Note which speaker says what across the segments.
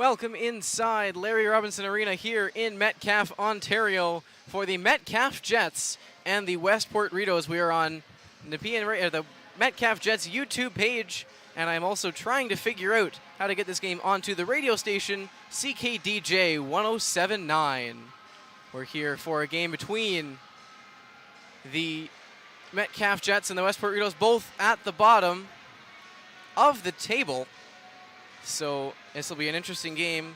Speaker 1: Welcome inside Larry Robinson Arena here in Metcalfe, Ontario for the Metcalfe Jets and the Westport RIDEAUS. We are on the Metcalfe Jets YouTube page, and I'm also trying to figure out how to get this game onto the radio station CKDJ 107.9. We're here for a game between the Metcalfe Jets and the Westport RIDEAUS, both at the bottom of the table. So this will be an interesting game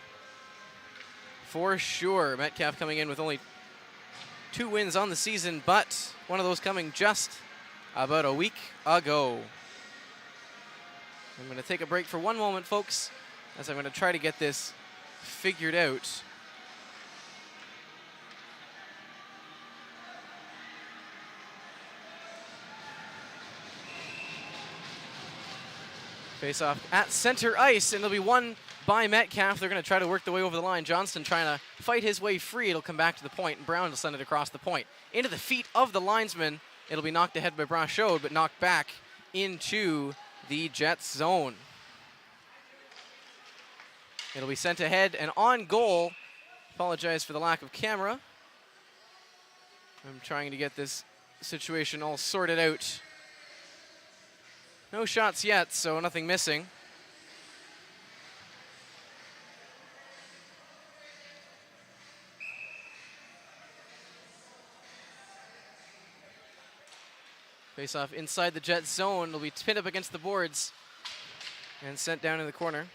Speaker 1: for sure. Metcalfe coming in with only 2 wins on the season, but one of those coming just about a week ago. I'm going to take a break for one moment, folks, as I'm going to try to get this figured out. Face off at center ice, and it'll be won by Metcalfe. They're going to try to work their way over the line. Johnston trying to fight his way free. It'll come back to the point, and Brown will send it across the point. Into the feet of the linesman. It'll be knocked ahead by Brachot, but knocked back into the Jets zone. It'll be sent ahead and on goal. Apologize for the lack of camera. I'm trying to get this situation all sorted out. No shots yet, so nothing missing. Face off inside the Jet zone. It'll be pinned up against the boards and sent down in the corner.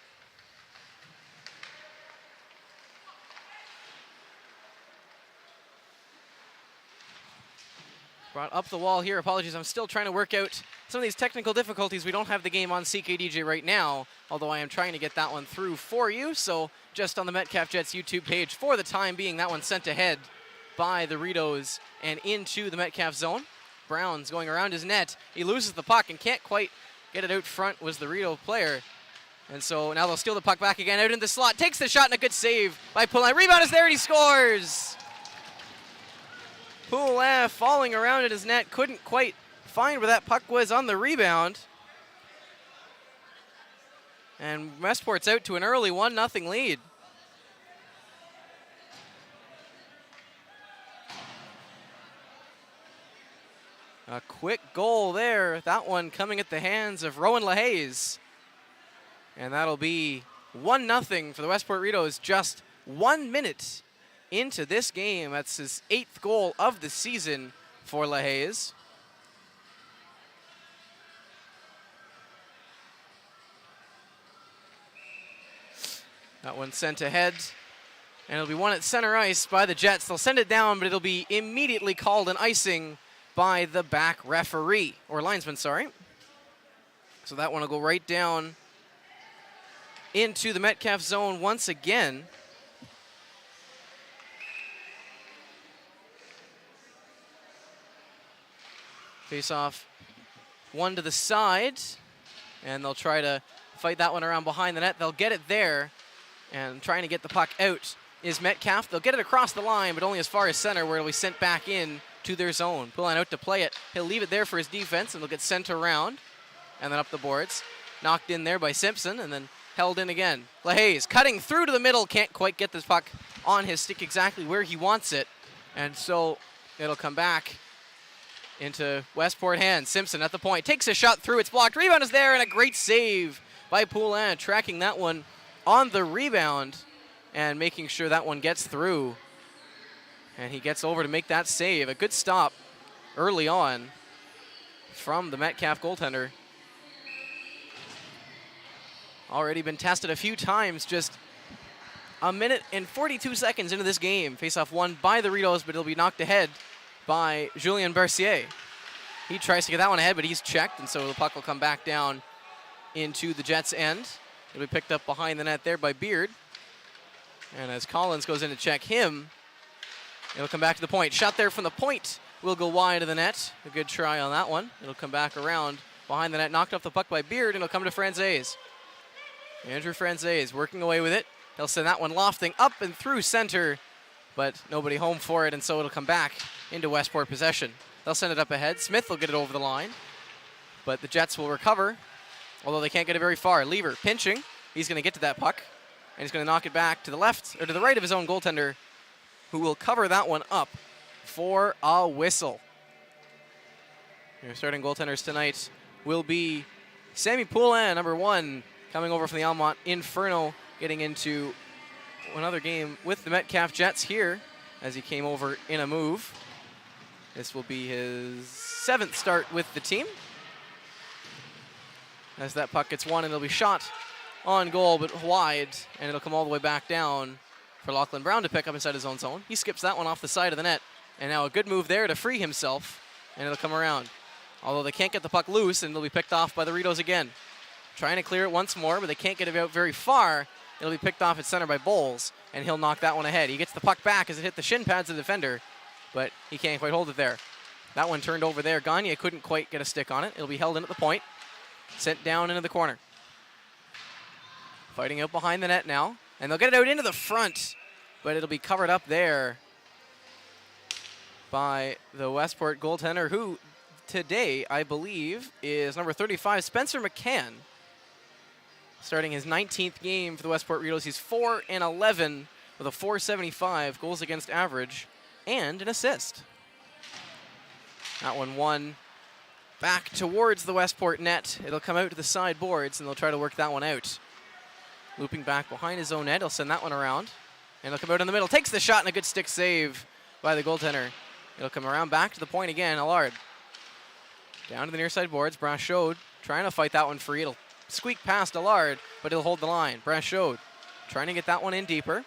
Speaker 1: Brought up the wall here. Apologies, I'm still trying to work out some of these technical difficulties. We don't have the game on CKDJ right now, although I am trying to get that one through for you. So just on the Metcalfe Jets YouTube page for the time being, that one sent ahead by the RIDEAUS and into the Metcalfe zone. Brown's going around his net. He loses the puck and can't quite get it out front, was the RIDEAUS player. And so now they'll steal the puck back again out in the slot. Takes the shot and a good save by Poulin. Rebound is there and he scores! Poulin falling around at his net, couldn't quite find where that puck was on the rebound. And Westport's out to an early 1-0 lead. A quick goal there. That one coming at the hands of Rowan LaHaye. And that'll be 1-0 for the Westport RIDEAUS just 1 minute into this game. That's his 8th goal of the season for LaHaye. That one sent ahead, and it'll be won at center ice by the Jets. They'll send it down, but it'll be immediately called an icing by the back referee, or linesman, sorry. So that one will go right down into the Metcalfe zone once again. Face off one to the side, and they'll try to fight that one around behind the net. They'll get it there, and trying to get the puck out is Metcalfe. They'll get it across the line, but only as far as center, where it'll be sent back in to their zone. Poulin out to play it. He'll leave it there for his defense, and it'll get sent around, and then up the boards. Knocked in there by Simpson, and then held in again. LaHaye cutting through to the middle, can't quite get this puck on his stick exactly where he wants it, and so it'll come back into Westport hands. Simpson at the point, takes a shot through, it's blocked. Rebound is there, and a great save by Poulin, tracking that one on the rebound and making sure that one gets through. And he gets over to make that save. A good stop early on from the Metcalfe goaltender. Already been tested a few times, just a minute and 42 seconds into this game. Face-off won by the RIDEAUS, but it'll be knocked ahead by Julien Bercier. He tries to get that one ahead, but he's checked, and so the puck will come back down into the Jets' end. It'll be picked up behind the net there by Beard. And as Collins goes in to check him, it'll come back to the point. Shot there from the point will go wide of the net. A good try on that one. It'll come back around behind the net, knocked off the puck by Beard, and it'll come to Franzese. Andrew Franzese working away with it. He'll send that one lofting up and through center, but nobody home for it, and so it'll come back into Westport possession. They'll send it up ahead. Smith will get it over the line, but the Jets will recover, although they can't get it very far. Lever pinching. He's going to get to that puck, and he's going to knock it back to the left, or to the right of his own goaltender, who will cover that one up for a whistle. Your starting goaltenders tonight will be Sammy Poulin, number 1, coming over from the Almont Inferno, getting into another game with the Metcalfe Jets here as he came over in a move. This will be his 7th start with the team. As that puck gets won, and it'll be shot on goal, but wide, and it'll come all the way back down for Lachlan Brown to pick up inside his own zone. He skips that one off the side of the net, and now a good move there to free himself, and it'll come around. Although they can't get the puck loose, and it'll be picked off by the Rideaus again. Trying to clear it once more, but they can't get it out very far. It'll be picked off at center by Bowles, and he'll knock that one ahead. He gets the puck back as it hit the shin pads of the defender, but he can't quite hold it there. That one turned over there. Gagne couldn't quite get a stick on it. It'll be held in at the point. Sent down into the corner. Fighting out behind the net now, and they'll get it out into the front, but it'll be covered up there by the Westport goaltender, who today, I believe, is number 35, Spencer McCann. Starting his 19th game for the Westport Rideaus. He's 4-11 with a .475 goals against average and an assist. That one won back towards the Westport net. It'll come out to the side boards, and they'll try to work that one out. Looping back behind his own net, he'll send that one around. And it'll come out in the middle. Takes the shot, and a good stick save by the goaltender. It'll come around back to the point again. Allard down to the near side boards. Brachot trying to fight that one free. It'll squeak past Allard, but he'll hold the line. Brachot trying to get that one in deeper.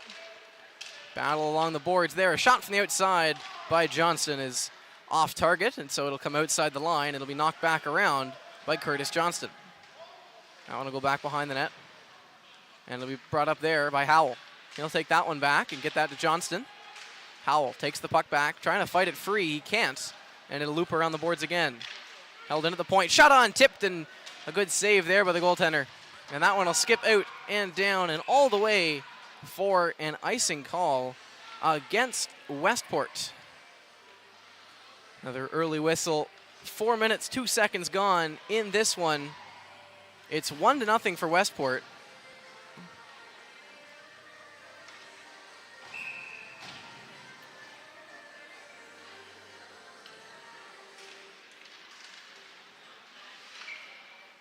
Speaker 1: Battle along the boards there. A shot from the outside by Johnston is off target, and so it'll come outside the line. It'll be knocked back around by Curtis Johnston. That one will go back behind the net, and it'll be brought up there by Howell. He'll take that one back and get that to Johnston. Howell takes the puck back, trying to fight it free. He can't, and it'll loop around the boards again. Held in at the point. Shot on, tipped, and a good save there by the goaltender. And that one will skip out and down and all the way for an icing call against Westport. Another early whistle. 4 minutes, 2 seconds gone in this one. It's 1-0 for Westport.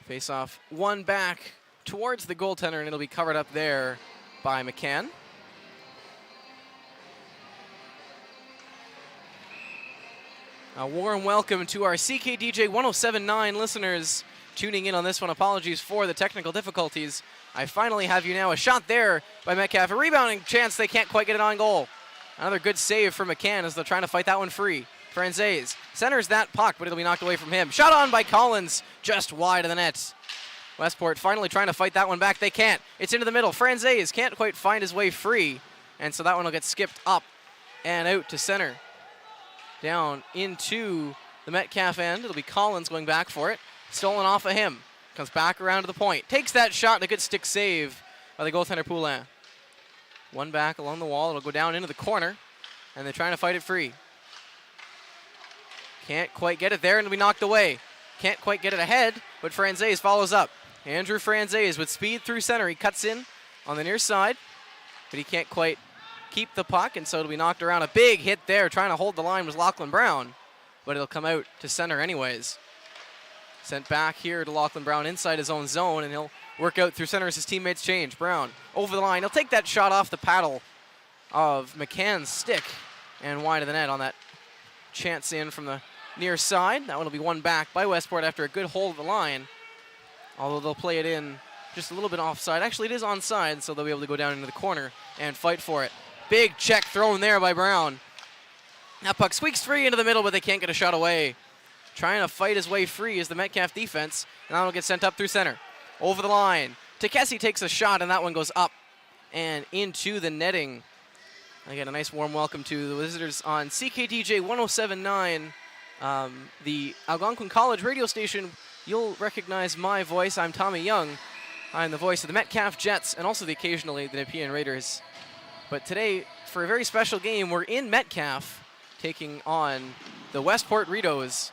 Speaker 1: Face off one back towards the goaltender, and it'll be covered up there by McCann. A warm welcome to our CKDJ 107.9 listeners tuning in on this one. Apologies for the technical difficulties. I finally have you now. A shot there by Metcalfe. A rebounding chance. They can't quite get it on goal. Another good save for McCann as they're trying to fight that one free. Franzese centers that puck, but it'll be knocked away from him. Shot on by Collins, just wide of the net. Westport finally trying to fight that one back. They can't. It's into the middle. Franzese can't quite find his way free, and so that one will get skipped up and out to center. Down into the Metcalfe end. It'll be Collins going back for it. Stolen off of him. Comes back around to the point. Takes that shot, and a good stick save by the goaltender Poulin. One back along the wall. It'll go down into the corner, and they're trying to fight it free. Can't quite get it there, and it'll be knocked away. Can't quite get it ahead, but Franzese follows up. Andrew Franzese with speed through center. He cuts in on the near side, but he can't quite keep the puck, and so it'll be knocked around. A big hit there. Trying to hold the line was Lachlan Brown, but it'll come out to center anyways. Sent back here to Lachlan Brown inside his own zone, and he'll work out through center as his teammates change. Brown over the line. He'll take that shot off the paddle of McCann's stick and wide of the net on that chance in from the near side. That one will be won back by Westport after a good hold of the line, although they'll play it in just a little bit offside. Actually, it is onside, so they'll be able to go down into the corner and fight for it. Big check thrown there by Brown. That puck squeaks free into the middle, but they can't get a shot away. Trying to fight his way free is the Metcalfe defense, and that will get sent up through center. Over the line. Takesi takes a shot, and that one goes up and into the netting. Again, a nice warm welcome to the visitors on CKDJ 107.9. The Algonquin College radio station. You'll recognize my voice. I'm Tommy Young. I'm the voice of the Metcalfe Jets and also occasionally the Nepean Raiders. But today, for a very special game, we're in Metcalfe taking on the Westport RIDEAUS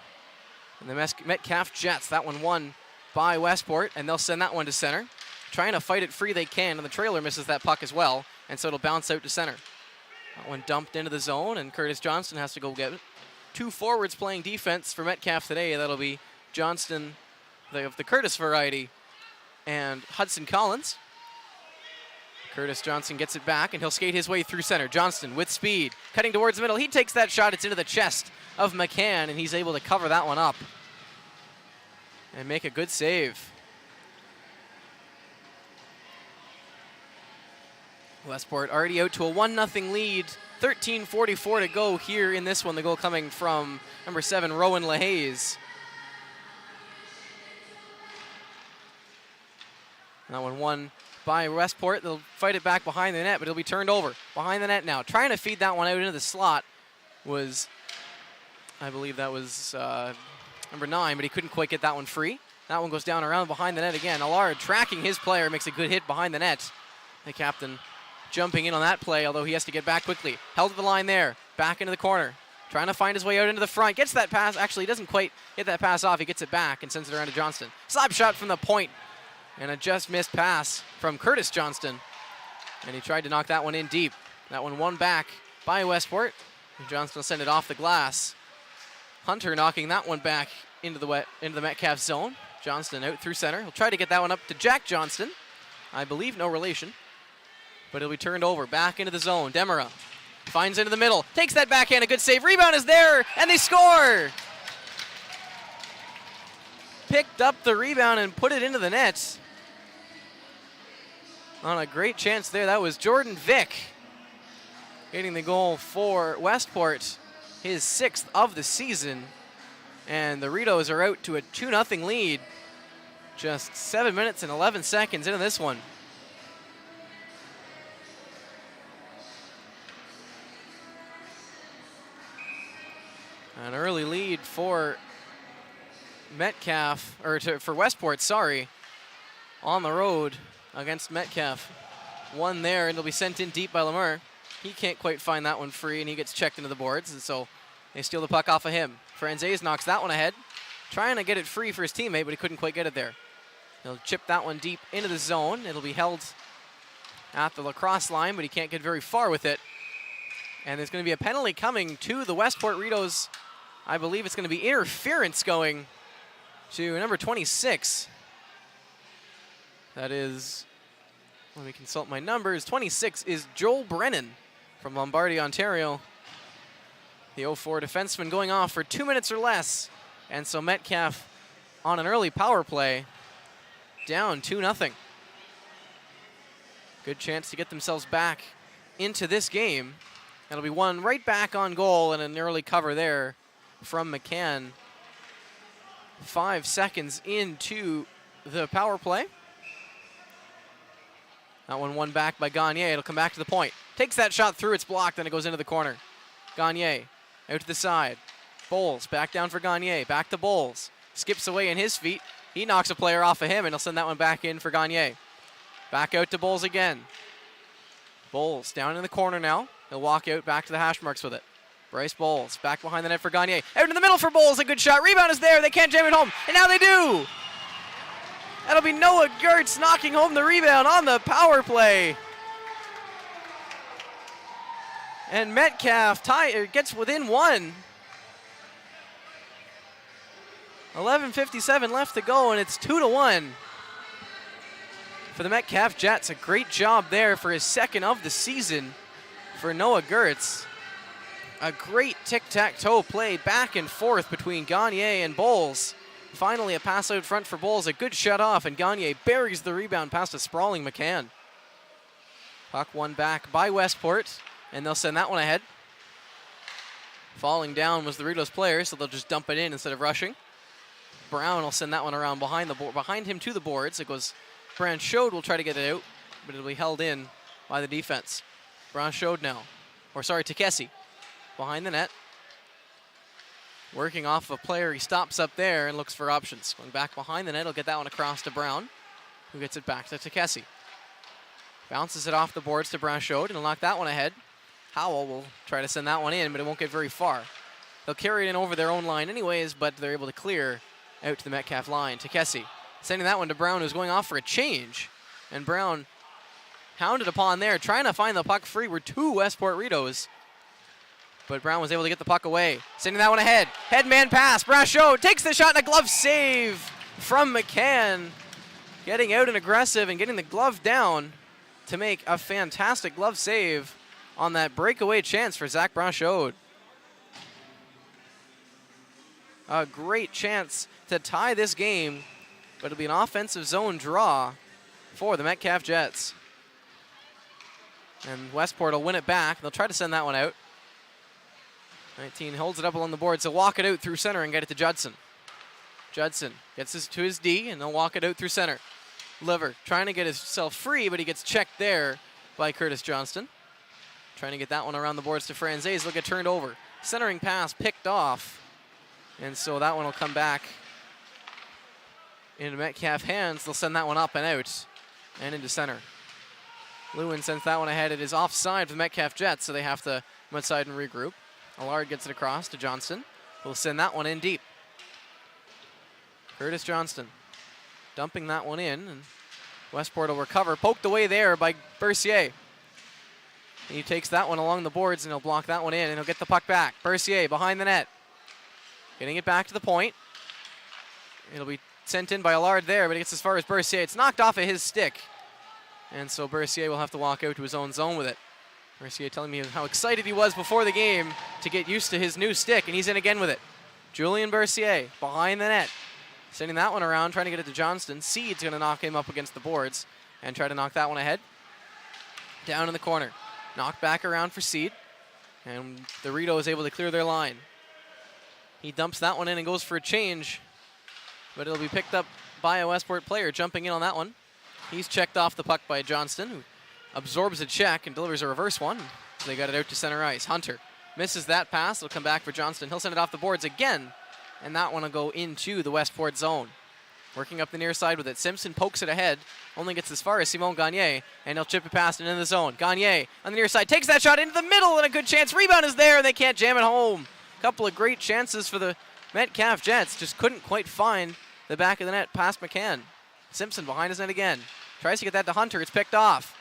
Speaker 1: and the Metcalfe Jets. That one won by Westport, and they'll send that one to center. trying to fight it free they can, and the trailer misses that puck as well, and so it'll bounce out to center. That one dumped into the zone, and Curtis Johnston has to go get it. 2 forwards playing defense for Metcalfe today. That'll be Johnston of the Curtis variety and Hudson Collins. Curtis Johnston gets it back, and he'll skate his way through center. Johnston with speed, cutting towards the middle. He takes that shot. It's into the chest of McCann, and he's able to cover that one up and make a good save. Westport already out to a 1-0 lead. 13:44 to go here in this one. The goal coming from number 7, Rowan LaHaze. That one won by Westport. They'll fight it back behind the net, but it'll be turned over. Behind the net now. Trying to feed that one out into the slot was, I believe that was number 9, but he couldn't quite get that one free. That one goes down around behind the net again. Allard tracking his player, makes a good hit behind the net. The captain jumping in on that play, although he has to get back quickly. Held to the line there, back into the corner. Trying to find his way out into the front. Gets that pass. Actually, he doesn't quite get that pass off. He gets it back and sends it around to Johnston. Slap shot from the point. And a just missed pass from Curtis Johnston. And he tried to knock that one in deep. That one won back by Westport. And Johnston will send it off the glass. Hunter knocking that one back into the Metcalfe zone. Johnston out through center. He'll try to get that one up to Jack Johnston. I believe no relation. But it'll be turned over, back into the zone. Demera finds into the middle, takes that backhand, a good save. Rebound is there, and they score! Picked up the rebound and put it into the net. On a great chance there, that was Jordan Vick getting the goal for Westport, his 6th of the season. And the Rideaus are out to a 2-0 lead. Just 7 minutes and 11 seconds into this one. An early lead for Metcalfe, or for Westport, sorry, on the road against Metcalfe. One there, and it'll be sent in deep by Lemur. He can't quite find that one free, and he gets checked into the boards, and so they steal the puck off of him. Franzese knocks that one ahead, trying to get it free for his teammate, but he couldn't quite get it there. He'll chip that one deep into the zone. It'll be held at the lacrosse line, but he can't get very far with it. And there's going to be a penalty coming to the Westport Rideaus. I believe it's going to be interference going to number 26. That is, let me consult my numbers. 26 is Joel Brennan from Lombardy, Ontario. The 04 defenseman going off for 2 minutes or less. And so Metcalfe on an early power play, down 2-0. Good chance to get themselves back into this game. That'll be one right back on goal, and an early cover there from McCann. 5 seconds into the power play. That one won back by Gagne. It'll come back to the point. Takes that shot through, it's blocked, then it goes into the corner. Gagne out to the side. Bowles back down for Gagne. Back to Bowles. Skips away in his feet. He knocks a player off of him, and he'll send that one back in for Gagne. Back out to Bowles again. Bowles down in the corner now. He'll walk out back to the hash marks with it. Bryce Bowles back behind the net for Gagne. Out in the middle for Bowles, a good shot. Rebound is there. They can't jam it home, and now they do. That'll be Noah Gertz knocking home the rebound on the power play. And Metcalfe gets within one. 11:57 left to go, and it's 2-1 for the Metcalfe Jets. A great job there for his 2nd of the season for Noah Gertz. A great tic-tac-toe play back and forth between Gagne and Bowles. Finally, a pass out front for Bowles, a good shut off, and Gagne buries the rebound past a sprawling McCann. Puck won back by Westport, and they'll send that one ahead. Falling down was the Rideaus player, so they'll just dump it in instead of rushing. Brown will send that one around behind him to the boards. It goes, Branchode will try to get it out, but it'll be held in by the defense. Branchode now, Takesi behind the net. Working off of a player, he stops up there and looks for options. Going back behind the net, he'll get that one across to Brown, who gets it back to Takesi. Bounces it off the boards to Branchode, and he'll knock that one ahead. Howell will try to send that one in, but it won't get very far. They'll carry it in over their own line anyways, but they're able to clear out to the Metcalfe line. Takesi sending that one to Brown, who's going off for a change. And Brown hounded upon there, trying to find the puck free. Were two Westport Rideaus. But Brown was able to get the puck away. Sending that one ahead. Headman pass. Brachot takes the shot and a glove save from McCann. Getting out and aggressive and getting the glove down to make a fantastic glove save on that breakaway chance for Zach Brachot. A great chance to tie this game, but it'll be an offensive zone draw for the Metcalfe Jets. And Westport will win it back. They'll try to send that one out. 19 holds it up along the board, so walk it out through center and get it to Judson. Judson gets this to his D, and they'll walk it out through center. Liver trying to get himself free, but he gets checked there by Curtis Johnston. Trying to get that one around the boards to Franzese. They'll get turned over. Centering pass picked off, and so that one will come back into Metcalfe hands. They'll send that one up and out and into center. Lewin sends that one ahead. It is offside for the Metcalfe Jets, so they have to come outside and regroup. Allard gets it across to Johnston. We'll send that one in deep. Curtis Johnston dumping that one in, and Westport will recover. Poked away there by Bercier. He takes that one along the boards, and he'll block that one in, and he'll get the puck back. Bercier behind the net. Getting it back to the point. It'll be sent in by Allard there, but it gets as far as Bercier. It's knocked off of his stick, and so Bercier will have to walk out to his own zone with it. Bercier telling me how excited he was before the game to get used to his new stick, and he's in again with it. Julian Bercier behind the net. Sending that one around, trying to get it to Johnston. Seed's going to knock him up against the boards and try to knock that one ahead. Down in the corner. Knocked back around for Seed, and the Rideau is able to clear their line. He dumps that one in and goes for a change, but it'll be picked up by a Westport player jumping in on that one. He's checked off the puck by Johnston, who absorbs a check and delivers a reverse one. So they got it out to center ice. Hunter misses that pass. It'll come back for Johnston. He'll send it off the boards again, and that one will go into the Westport zone. Working up the near side with it. Simpson pokes it ahead. Only gets as far as Simon Gagné, and he'll chip it past into the zone. Gagné on the near side takes that shot into the middle, and a good chance. Rebound is there, and they can't jam it home. Couple of great chances for the Metcalfe Jets. Just couldn't quite find the back of the net past McCann. Simpson behind his net again. Tries to get that to Hunter. It's picked off.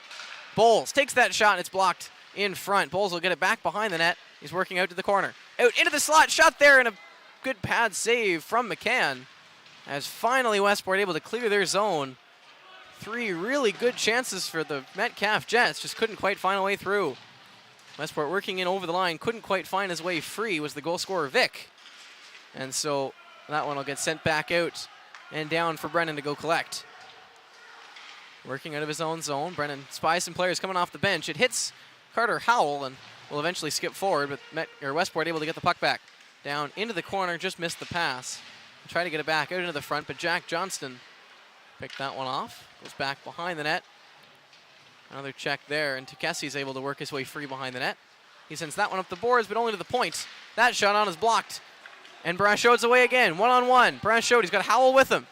Speaker 1: Bowles takes that shot, and it's blocked in front. Bowles will get it back behind the net. He's working out to the corner. Out into the slot. Shot there, and a good pad save from McCann. As finally Westport able to clear their zone. Three really good chances for the Metcalfe Jets. Just couldn't quite find a way through. Westport working in over the line. Couldn't quite find his way free was the goal scorer, Vic. And so that one will get sent back out and down for Brennan to go collect. Working out of his own zone. Brennan spies some players coming off the bench. It hits Carter Howell and will eventually skip forward, but Westport able to get the puck back. Down into the corner, just missed the pass. Try to get it back out into the front, but Jack Johnston picked that one off. Goes back behind the net. Another check there, and Tukesi's able to work his way free behind the net. He sends that one up the boards, but only to the point. That shot on is blocked. And Brachot's away again, one-on-one. Brachot, he's got Howell with him.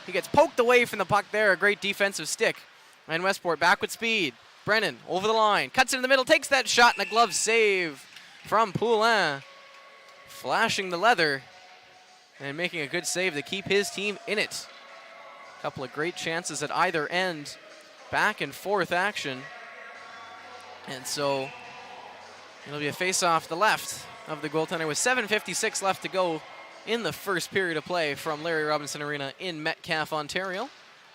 Speaker 1: He gets poked away from the puck there, a great defensive stick. And Westport back with speed. Brennan over the line, cuts it in the middle, takes that shot, and a glove save from Poulin. Flashing the leather and making a good save to keep his team in it. A couple of great chances at either end. Back and forth action. And so it'll be a face-off to the left of the goaltender with 7:56 left to go in the first period of play from Larry Robinson Arena in Metcalfe, Ontario.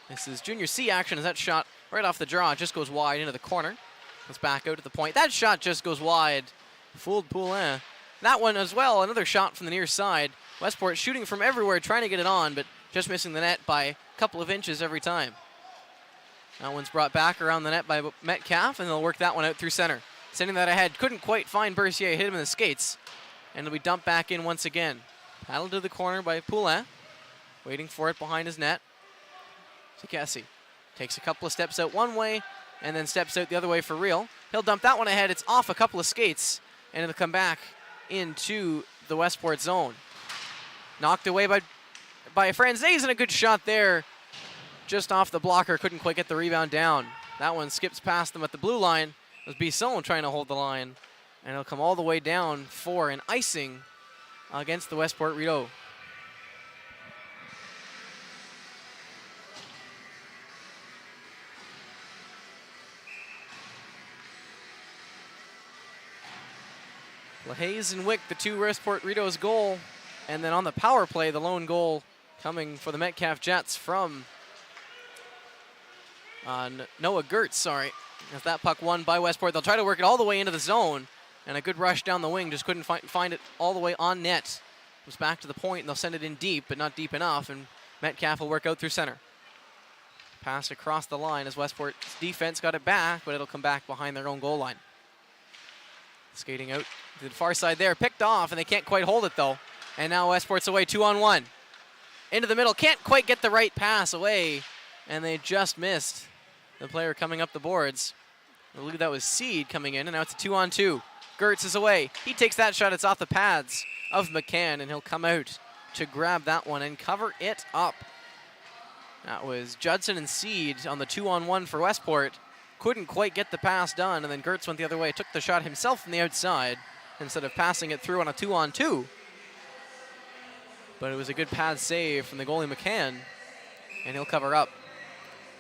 Speaker 1: This is Jr.C action as that shot right off the draw just goes wide into the corner. Let's back out to the point. That shot just goes wide. Fooled Poulin. That one as well, another shot from the near side. Westport shooting from everywhere, trying to get it on, but just missing the net by a couple of inches every time. That one's brought back around the net by Metcalfe, and they'll work that one out through center. Sending that ahead. Couldn't quite find Bercier. Hit him in the skates. And it'll be dumped back in once again. Paddled to the corner by Poulin. Waiting for it behind his net. Tukesi takes a couple of steps out one way, and then steps out the other way for real. He'll dump that one ahead. It's off a couple of skates, and it'll come back into the Westport zone. Knocked away by Franzese, and a good shot there. Just off the blocker, couldn't quite get the rebound down. That one skips past them at the blue line. It was Bisson trying to hold the line, and it'll come all the way down for an icing against the Westport Rideau. LaHaze and Wick, the two Westport RIDEAUS goal. And then on the power play, the lone goal coming for the Metcalfe Jets from Noah Gertz, sorry. As that puck won by Westport, they'll try to work it all the way into the zone. And a good rush down the wing, just couldn't find it all the way on net. It was back to the point, and they'll send it in deep, but not deep enough, and Metcalfe will work out through center. Pass across the line as Westport's defense got it back, but it'll come back behind their own goal line. Skating out to the far side there, picked off, and they can't quite hold it though. And now Westport's away 2-on-1. Into the middle, can't quite get the right pass away, and they just missed the player coming up the boards. I believe that was Seed coming in, and now it's a 2-on-2. Gertz is away. He takes that shot. It's off the pads of McCann, and he'll come out to grab that one and cover it up. That was Judson and Seed on the 2-on-1 for Westport. Couldn't quite get the pass done, and then Gertz went the other way. Took the shot himself from the outside instead of passing it through on a 2-on-2. But it was a good pad save from the goalie McCann, and he'll cover up.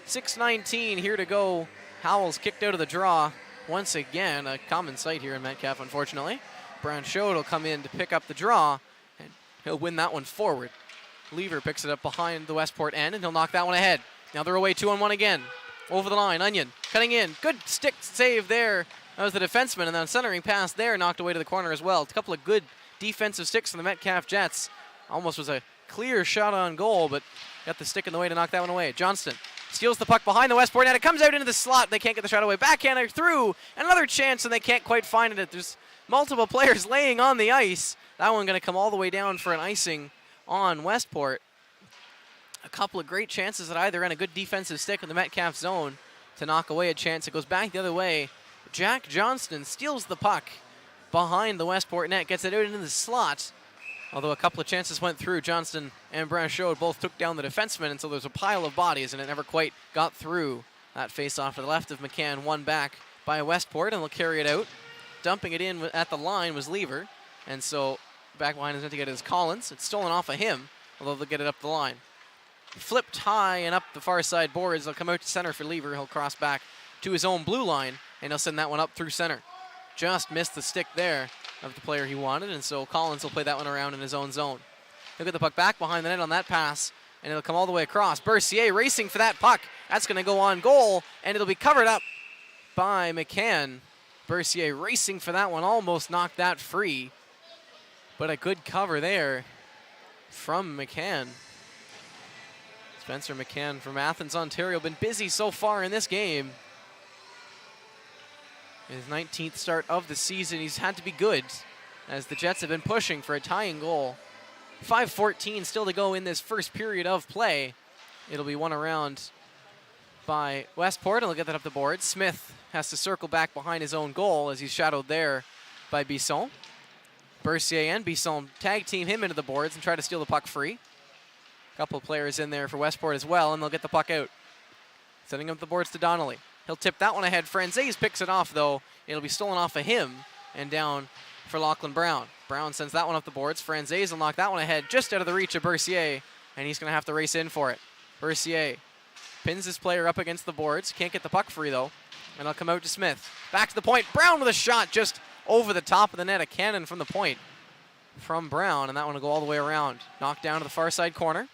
Speaker 1: 6:19 here to go. Howell's kicked out of the draw. Once again, a common sight here in Metcalfe, unfortunately. Branchot will come in to pick up the draw, and he'll win that one forward. Lever picks it up behind the Westport end, and he'll knock that one ahead. Now they're away 2-on-1 again. Over the line, Onion cutting in. Good stick save there. That was the defenseman, and then centering pass there, knocked away to the corner as well. A couple of good defensive sticks from the Metcalfe Jets. Almost was a clear shot on goal, but got the stick in the way to knock that one away. Johnston steals the puck behind the Westport net. It comes out into the slot. They can't get the shot away. Backhander through. Another chance, and they can't quite find it. There's multiple players laying on the ice. That one going to come all the way down for an icing on Westport. A couple of great chances at either end. A good defensive stick in the Metcalfe zone to knock away a chance. It goes back the other way. Jack Johnston steals the puck behind the Westport net. Gets it out into the slot. Although a couple of chances went through, Johnston and Branchot both took down the defenseman, and so there's a pile of bodies, and it never quite got through. That face-off to the left of McCann, won back by Westport, and they'll carry it out. Dumping it in at the line was Lever, and so back behind is meant to get it as Collins. It's stolen off of him, although they'll get it up the line. Flipped high and up the far side boards. They'll come out to center for Lever. He'll cross back to his own blue line, and he'll send that one up through center. Just missed the stick there of the player he wanted, and so Collins will play that one around in his own zone. He'll get the puck back behind the net on that pass, and it'll come all the way across. Bercier racing for that puck. That's going to go on goal, and it'll be covered up by McCann. Bercier racing for that one, almost knocked that free, but a good cover there from McCann. Spencer McCann from Athens, Ontario, been busy so far in this game. His 19th start of the season. He's had to be good as the Jets have been pushing for a tying goal. 5:14 still to go in this first period of play. It'll be won around by Westport, and they'll get that up the board. Smith has to circle back behind his own goal as he's shadowed there by Bisson. Bercier and Bisson tag team him into the boards and try to steal the puck free. A couple of players in there for Westport as well, and they'll get the puck out. Sending up the boards to Donnelly. He'll tip that one ahead. Franzese picks it off, though. It'll be stolen off of him and down for Lachlan Brown. Brown sends that one up the boards. Franzese will knock that one ahead just out of the reach of Bercier, and he's going to have to race in for it. Bercier pins his player up against the boards. Can't get the puck free, though, and it'll come out to Smith. Back to the point. Brown with a shot just over the top of the net. A cannon from the point from Brown, and that one will go all the way around. Knocked down to the far side corner.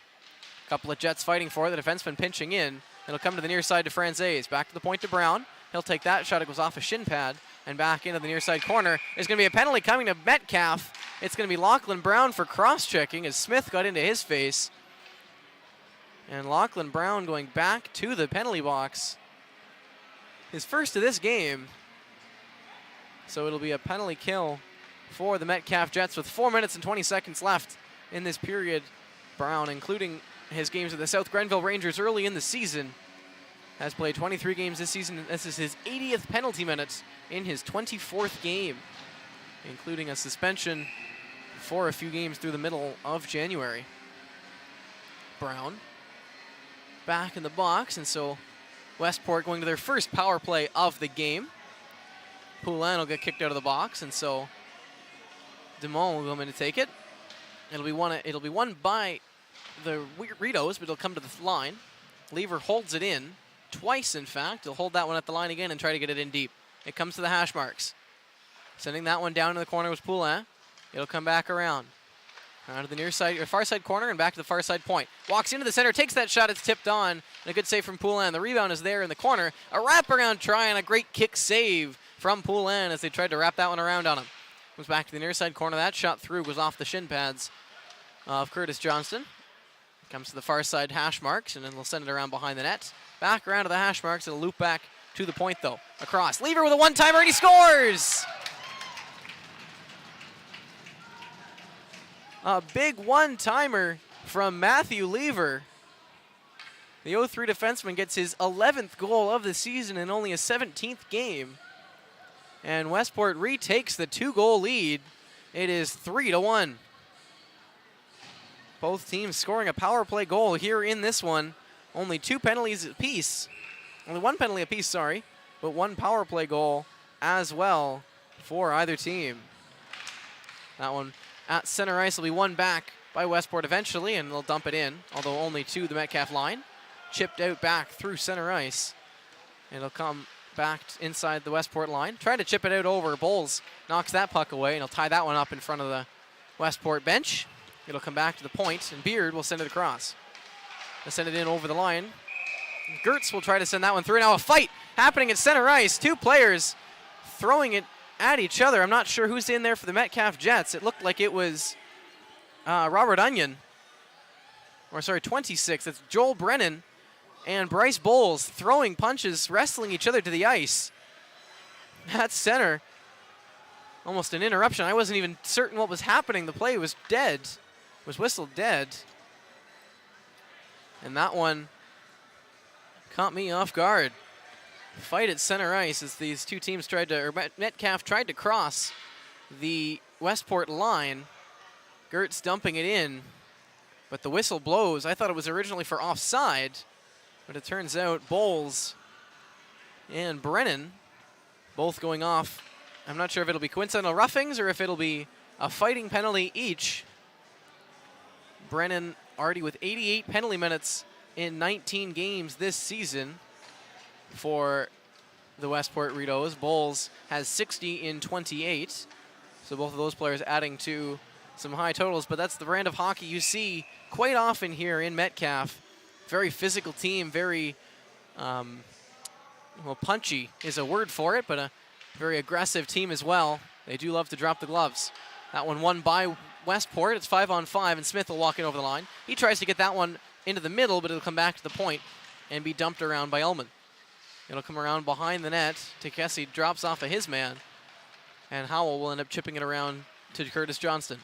Speaker 1: A couple of Jets fighting for it. The defenseman pinching in. It'll come to the near side to Franzese. Back to the point to Brown. He'll take that shot. It goes off a shin pad and back into the near side corner. There's going to be a penalty coming to Metcalfe. It's going to be Lachlan Brown for cross-checking as Smith got into his face. And Lachlan Brown going back to the penalty box. His first of this game. So it'll be a penalty kill for the Metcalfe Jets with 4 minutes and 20 seconds left in this period. Brown, including his games with the South Grenville Rangers early in the season, has played 23 games this season. This is his 80th penalty minute in his 24th game, including a suspension for a few games through the middle of January. Brown back in the box, and so Westport going to their first power play of the game. Poulin will get kicked out of the box, and so Dumont will come in to take it. It'll be won by the Rideaus, but it'll come to the line. Lever holds it in twice, in fact. He'll hold that one at the line again and try to get it in deep. It comes to the hash marks. Sending that one down to the corner was Poulin. It'll come back around. Around to the near side, or far side corner, and back to the far side point. Walks into the center, takes that shot, it's tipped on. And a good save from Poulin. The rebound is there in the corner. A wraparound try and a great kick save from Poulin as they tried to wrap that one around on him. Comes back to the near side corner. That shot through goes off the shin pads of Curtis Johnston. Comes to the far side hash marks, and then they'll send it around behind the net. Back around to the hash marks. It'll loop back to the point, though. Across. Lever with a one-timer, and he scores! A big one-timer from Matthew Lever. The 0-3 defenseman gets his 11th goal of the season in only a 17th game. And Westport retakes the 2-goal lead. It is 3-1. Both teams scoring a power play goal here in this one. Only 2 penalties apiece. Only 1 penalty apiece, sorry. But 1 power play goal as well for either team. That one at center ice will be won back by Westport eventually, and they'll dump it in, although only to the Metcalfe line. Chipped out back through center ice. It'll come back inside the Westport line. Trying to chip it out over. Bowles knocks that puck away, and he'll tie that one up in front of the Westport bench. It'll come back to the point, and Beard will send it across. They'll send it in over the line. Gertz will try to send that one through. Now a fight happening at center ice. 2 players throwing it at each other. I'm not sure who's in there for the Metcalfe Jets. It looked like it was Robert Onion. Or sorry, 26. That's Joel Brennan and Bryce Bowles throwing punches, wrestling each other to the ice. At center. Almost an interruption. I wasn't even certain what was happening. The play was dead. Was whistled dead. And that one caught me off guard. Fight at center ice as these two teams tried to, or Metcalfe tried to cross the Westport line. Gertz dumping it in, but the whistle blows. I thought it was originally for offside, but it turns out Bowles and Brennan both going off. I'm not sure if it'll be coincidental roughings or if it'll be a fighting penalty each. Brennan already with 88 penalty minutes in 19 games this season for the Westport RIDEAUS. Bowles has 60 in 28. So both of those players adding to some high totals, but that's the brand of hockey you see quite often here in Metcalfe. Very physical team, very, well, punchy is a word for it, but a very aggressive team as well. They do love to drop the gloves. That one won by Westport. It's 5-on-5, and Smith will walk in over the line. He tries to get that one into the middle, but it'll come back to the point and be dumped around by Ullman. It'll come around behind the net. Jr.C. drops off of his man, and Howell will end up chipping it around to Curtis Johnston.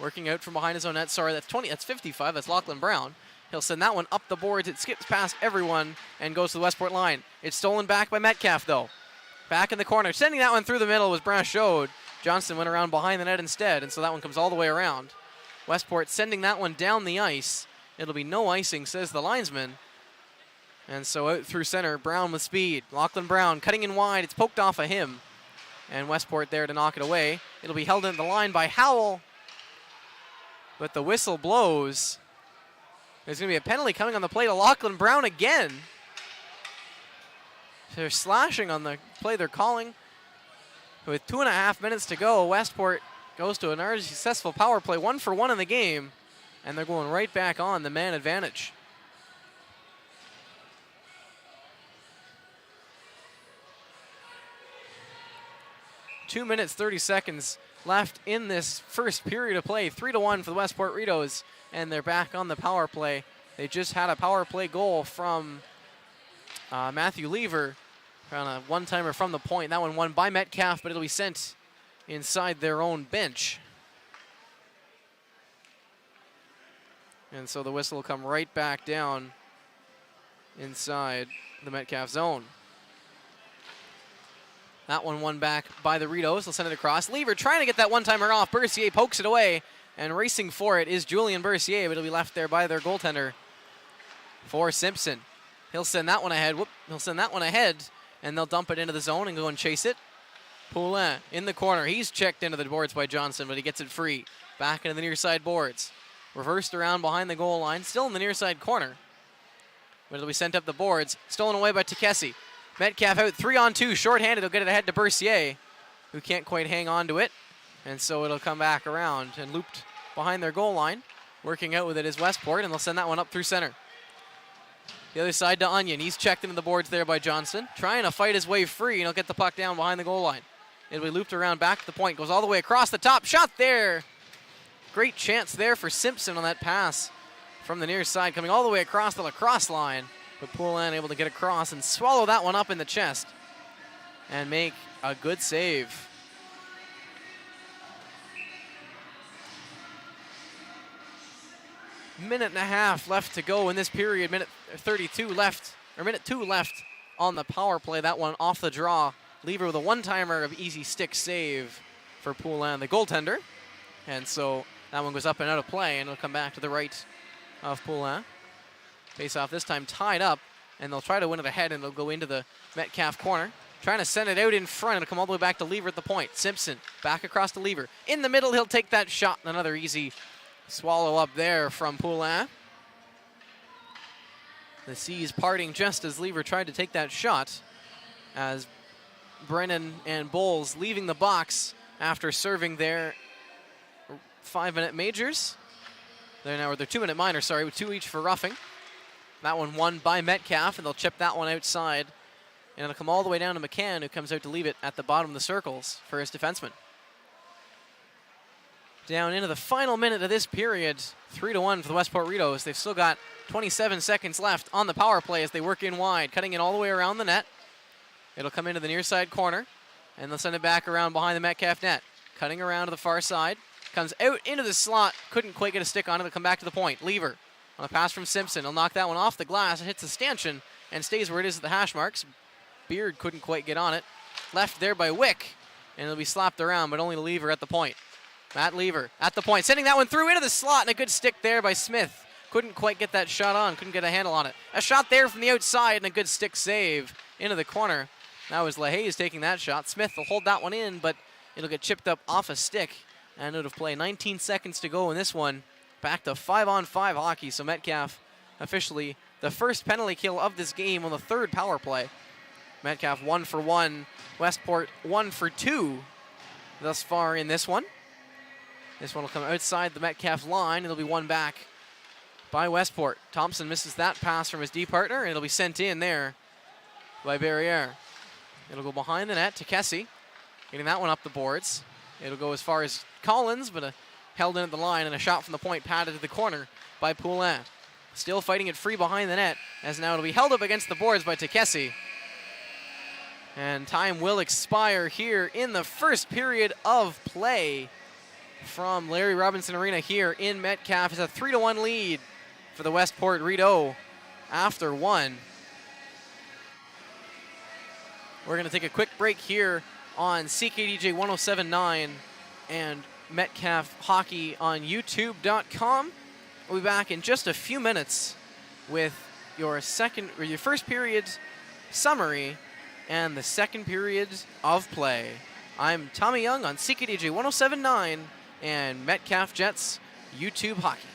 Speaker 1: Working out from behind his own net. Sorry, that's 20. That's 55. That's Lachlan Brown. He'll send that one up the boards. It skips past everyone and goes to the Westport line. It's stolen back by Metcalfe, though. Back in the corner. Sending that one through the middle was Brashode. Johnston went around behind the net instead, and so that one comes all the way around. Westport sending that one down the ice. It'll be no icing, says the linesman. And so out through center, Brown with speed. Lachlan Brown cutting in wide. It's poked off of him. And Westport there to knock it away. It'll be held in the line by Howell. But the whistle blows. There's going to be a penalty coming on the play to Lachlan Brown again. They're slashing on the play they're calling. With 2.5 minutes to go, Westport goes to an already successful power play, 1-for-1 in the game. And they're going right back on the man advantage. Two minutes, 30 seconds left in this first period of play. 3-1 for the Westport RIDEAUS, and they're back on the power play. They just had a power play goal from Matthew Lever on a one-timer from the point. That one won by Metcalfe, but it'll be sent inside their own bench. And so the whistle will come right back down inside the Metcalfe zone. That one won back by the RIDEAUS. They'll send it across. Lever trying to get that one-timer off. Bercier pokes it away, and racing for it is Julian Bercier, but it'll be left there by their goaltender for Simpson. He'll send that one ahead. He'll send that one ahead, and they'll dump it into the zone and go and chase it. Poulin in the corner. He's checked into the boards by Johnson, but he gets it free. Back into the near side boards. Reversed around behind the goal line. Still in the near side corner. But it'll be sent up the boards. Stolen away by Jr.C. Metcalfe out 3-on-2. Short-handed. He'll get it ahead to Bercier. who can't quite hang on to it. And so it'll come back around and looped behind their goal line. Working out with it is Westport, and they'll send that one up through center. The other side to Onion. He's checked into the boards there by Johnson. Trying to fight his way free, and he'll get the puck down behind the goal line. It'll be looped around back to the point. Goes all the way across the top. Shot there. Great chance there for Simpson on that pass from the near side, coming all the way across the lacrosse line. But Poulin able to get across and swallow that one up in the chest and make a good save. Minute and a half left to go in this period. Minute 2 left on the power play. That one off the draw. Lever with a one-timer of easy stick save for Poulin, the goaltender. And so that one goes up and out of play, and it'll come back to the right of Poulin. Face-off this time tied up, and they'll try to win it ahead, and they'll go into the Metcalfe corner. Trying to send it out in front. It'll come all the way back to Lever at the point. Simpson back across to Lever. In the middle, he'll take that shot. Another easy swallow up there from Poulin. The seas parting just as Lever tried to take that shot, as Brennan and Bowles leaving the box after serving their 5-minute majors. They're 2-minute minors, sorry, with 2 each for roughing. That one won by Metcalfe, and they'll chip that one outside. And it'll come all the way down to McCann, who comes out to leave it at the bottom of the circles for his defenseman. Down into the final minute of this period, 3-1 for the Westport RIDEAUS. They've still got 27 seconds left on the power play as they work in wide, cutting it all the way around the net. It'll come into the near side corner, and they'll send it back around behind the Metcalfe net. Cutting around to the far side, comes out into the slot, couldn't quite get a stick on it. It'll come back to the point. Lever on a pass from Simpson. He'll knock that one off the glass. It hits the stanchion and stays where it is at the hash marks. Beard couldn't quite get on it. Left there by Wick, and it'll be slapped around, but only to Lever at the point. Matt Lever at the point, sending that one through into the slot, and a good stick there by Smith. Couldn't quite get that shot on, couldn't get a handle on it. A shot there from the outside, and a good stick save into the corner. That was LaHaye taking that shot. Smith will hold that one in, but it'll get chipped up off a stick, and out of play. 19 seconds to go in this one. Back to 5-on-5 hockey, so Metcalfe officially the first penalty kill of this game on the 3rd power play. Metcalfe 1 for 1, Westport 1 for 2 thus far in this one. This one will come outside the Metcalfe line. It'll be won back by Westport. Thompson misses that pass from his D partner, and it'll be sent in there by Barriere. It'll go behind the net to Kessie, getting that one up the boards. It'll go as far as Collins, but held in at the line, and a shot from the point padded to the corner by Poulin. Still fighting it free behind the net, as now it'll be held up against the boards by Tekesi. And time will expire here in the first period of play from Larry Robinson Arena here in Metcalfe. It's a 3-1 lead for the Westport RIDEAUS after 1. We're going to take a quick break here on CKDJ 107.9 and Metcalfe Hockey on YouTube.com. We'll be back in just a few minutes with your first period summary and the second period of play. I'm Tommy Young on CKDJ 107.9 and Metcalfe Jets YouTube Hockey.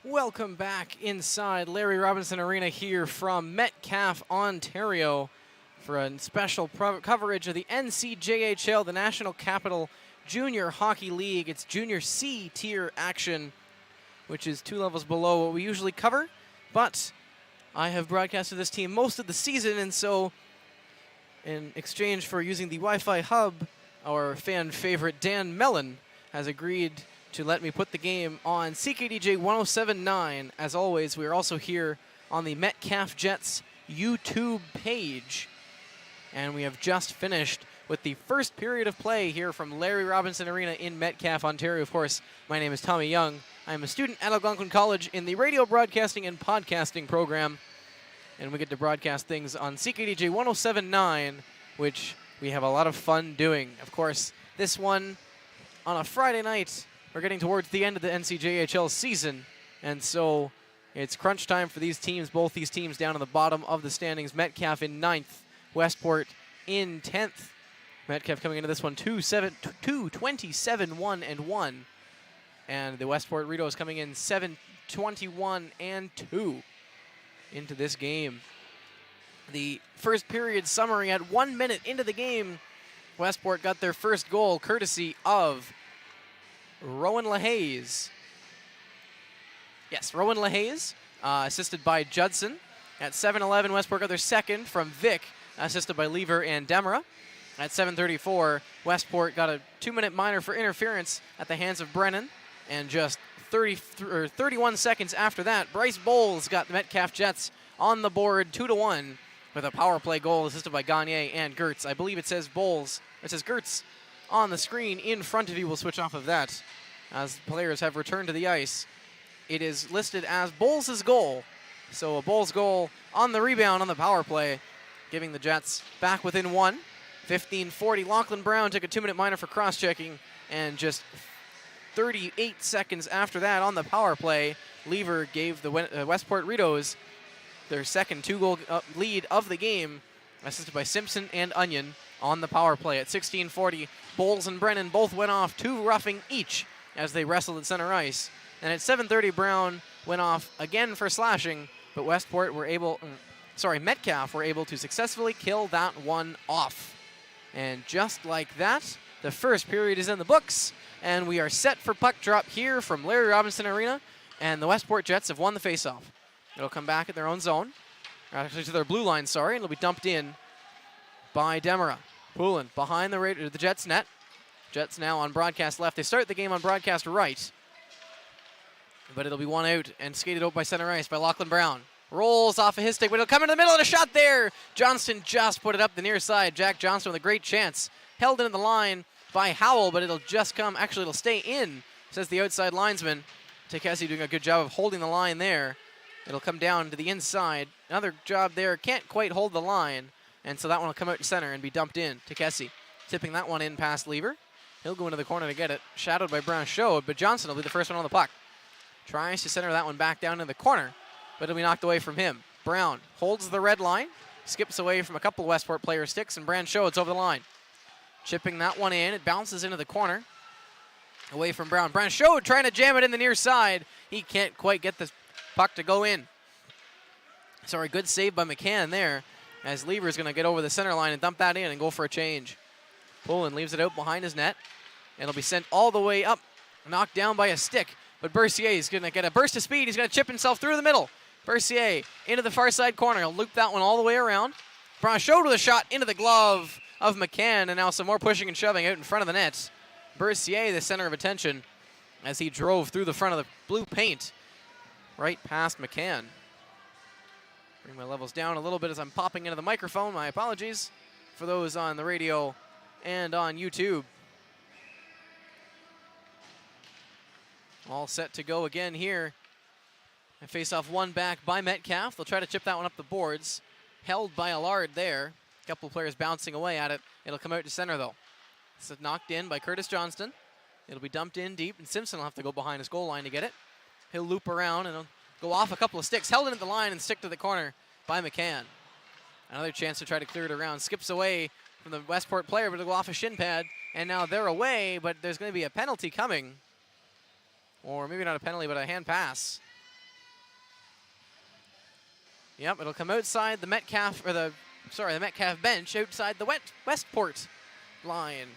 Speaker 1: Welcome back inside Larry Robinson Arena here from Metcalfe, Ontario for a special coverage of the NCJHL, the National Capital Junior Hockey League. It's Junior C tier action, which is 2 levels below what we usually cover, but I have broadcasted this team most of the season, and so in exchange for using the Wi-Fi hub, our fan favorite Dan Mellon has agreed to let me put the game on CKDJ 107.9. As always, we are also here on the Metcalfe Jets YouTube page. And we have just finished with the first period of play here from Larry Robinson Arena in Metcalfe, Ontario. Of course, my name is Tommy Young. I am a student at Algonquin College in the radio broadcasting and podcasting program. And we get to broadcast things on CKDJ 107.9, which we have a lot of fun doing. Of course, this one on a Friday night. We're getting towards the end of the NCJHL season, and so it's crunch time for these teams, both these teams down on the bottom of the standings. Metcalfe in 9th, Westport in 10th. Metcalfe coming into this one 27-1-1, and the Westport RIDEAUS coming in 7-21-2 into this game. The first period summary at 1 minute into the game, Westport got their first goal courtesy of Rowan LaHaye. Yes, Rowan LaHaye, assisted by Judson. At 7:11, Westport got their second from Vic, assisted by Lever and Demera. At 7:34, Westport got a 2-minute minor for interference at the hands of Brennan. And just 31 seconds after that, Bryce Bowles got the Metcalfe Jets on the board 2-1 with a power play goal assisted by Gagne and Gertz. I believe it says Bowles. It says Gertz on the screen in front of you. We'll switch off of that as players have returned to the ice. It is listed as Bowles' goal. So a Bowles goal on the rebound on the power play, giving the Jets back within 1. 15:40, Lachlan Brown took a 2-minute minor for cross-checking, and just 38 seconds after that on the power play, Lever gave the Westport RIDEAUS their second 2-goal lead of the game, assisted by Simpson and Onion on the power play. At 16:40, Bowles and Brennan both went off 2 roughing each as they wrestled at center ice. And at 7:30, Brown went off again for slashing, but Metcalfe were able to successfully kill that one off. And just like that, the first period is in the books, and we are set for puck drop here from Larry Robinson Arena, and the Westport Jets have won the faceoff. It'll come back at their own zone, actually to their blue line, sorry, and it'll be dumped in by Demera. Poulin behind the Jets net. Jets now on broadcast left. They start the game on broadcast right, but it'll be one out and skated out by center ice by Lachlan Brown. Rolls off of his stick, but it'll come into the middle and a shot there. Johnston just put it up the near side. Jack Johnston with a great chance. Held into the line by Howell, but it'll just come. Actually, it'll stay in, says the outside linesman. Tekesi doing a good job of holding the line there. It'll come down to the inside. Another job there. Can't quite hold the line. And so that one will come out to center and be dumped in. Tekesi tipping that one in past Lever. He'll go into the corner to get it. Shadowed by Brown Showed, but Johnson will be the first one on the puck. Tries to center that one back down in the corner, but it'll be knocked away from him. Brown holds the red line, skips away from a couple of Westport player sticks, and Brown Showed over the line. Chipping that one in. It bounces into the corner. Away from Brown. Brown Showed trying to jam it in the near side. He can't quite get the puck to go in. Sorry, good save by McCann there, as Lever's going to get over the center line and dump that in and go for a change. Poulin leaves it out behind his net. It'll be sent all the way up, knocked down by a stick. But Bercier is going to get a burst of speed. He's going to chip himself through the middle. Bercier into the far side corner. He'll loop that one all the way around. Brown Showed with a shot into the glove of McCann, and now some more pushing and shoving out in front of the net. Bercier, the center of attention, as he drove through the front of the blue paint, right past McCann. Bring my levels down a little bit as I'm popping into the microphone. My apologies for those on the radio and on YouTube. All set to go again here. And face off one back by Metcalfe. They'll try to chip that one up the boards. Held by Allard there. A couple of players bouncing away at it. It'll come out to center though. This is knocked in by Curtis Johnston. It'll be dumped in deep, and Simpson will have to go behind his goal line to get it. He'll loop around and he'll go off a couple of sticks. Held into the line and stick to the corner by McCann. Another chance to try to clear it around. Skips away from the Westport player, but it'll go off a shin pad. And now they're away, but there's going to be a penalty coming. Or maybe not a penalty, but a hand pass. Yep, it'll come outside the Metcalfe, or the Metcalfe bench outside the Westport line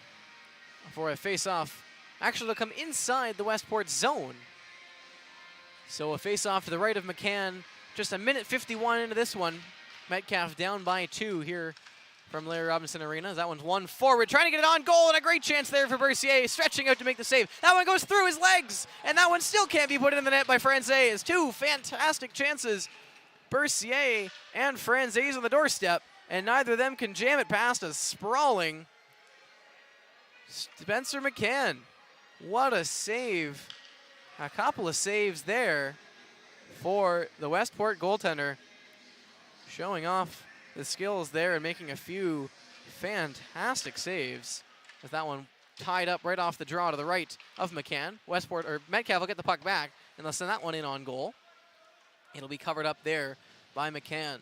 Speaker 1: for a face-off. Actually, it'll come inside the Westport zone. So a face-off to the right of McCann. Just a minute 51 into this one. Metcalfe down by 2 here from Larry Robinson Arena. That one's one forward, trying to get it on goal, and a great chance there for Bercier, stretching out to make the save. That one goes through his legs, and that one still can't be put in the net by Franzese. 2 fantastic chances. Bercier and Franzese on the doorstep, and neither of them can jam it past a sprawling Spencer McCann. What a save. A couple of saves there for the Westport goaltender, showing off the skills there and making a few fantastic saves. With that one tied up right off the draw to the right of McCann. Metcalfe will get the puck back, and they'll send that one in on goal. It'll be covered up there by McCann.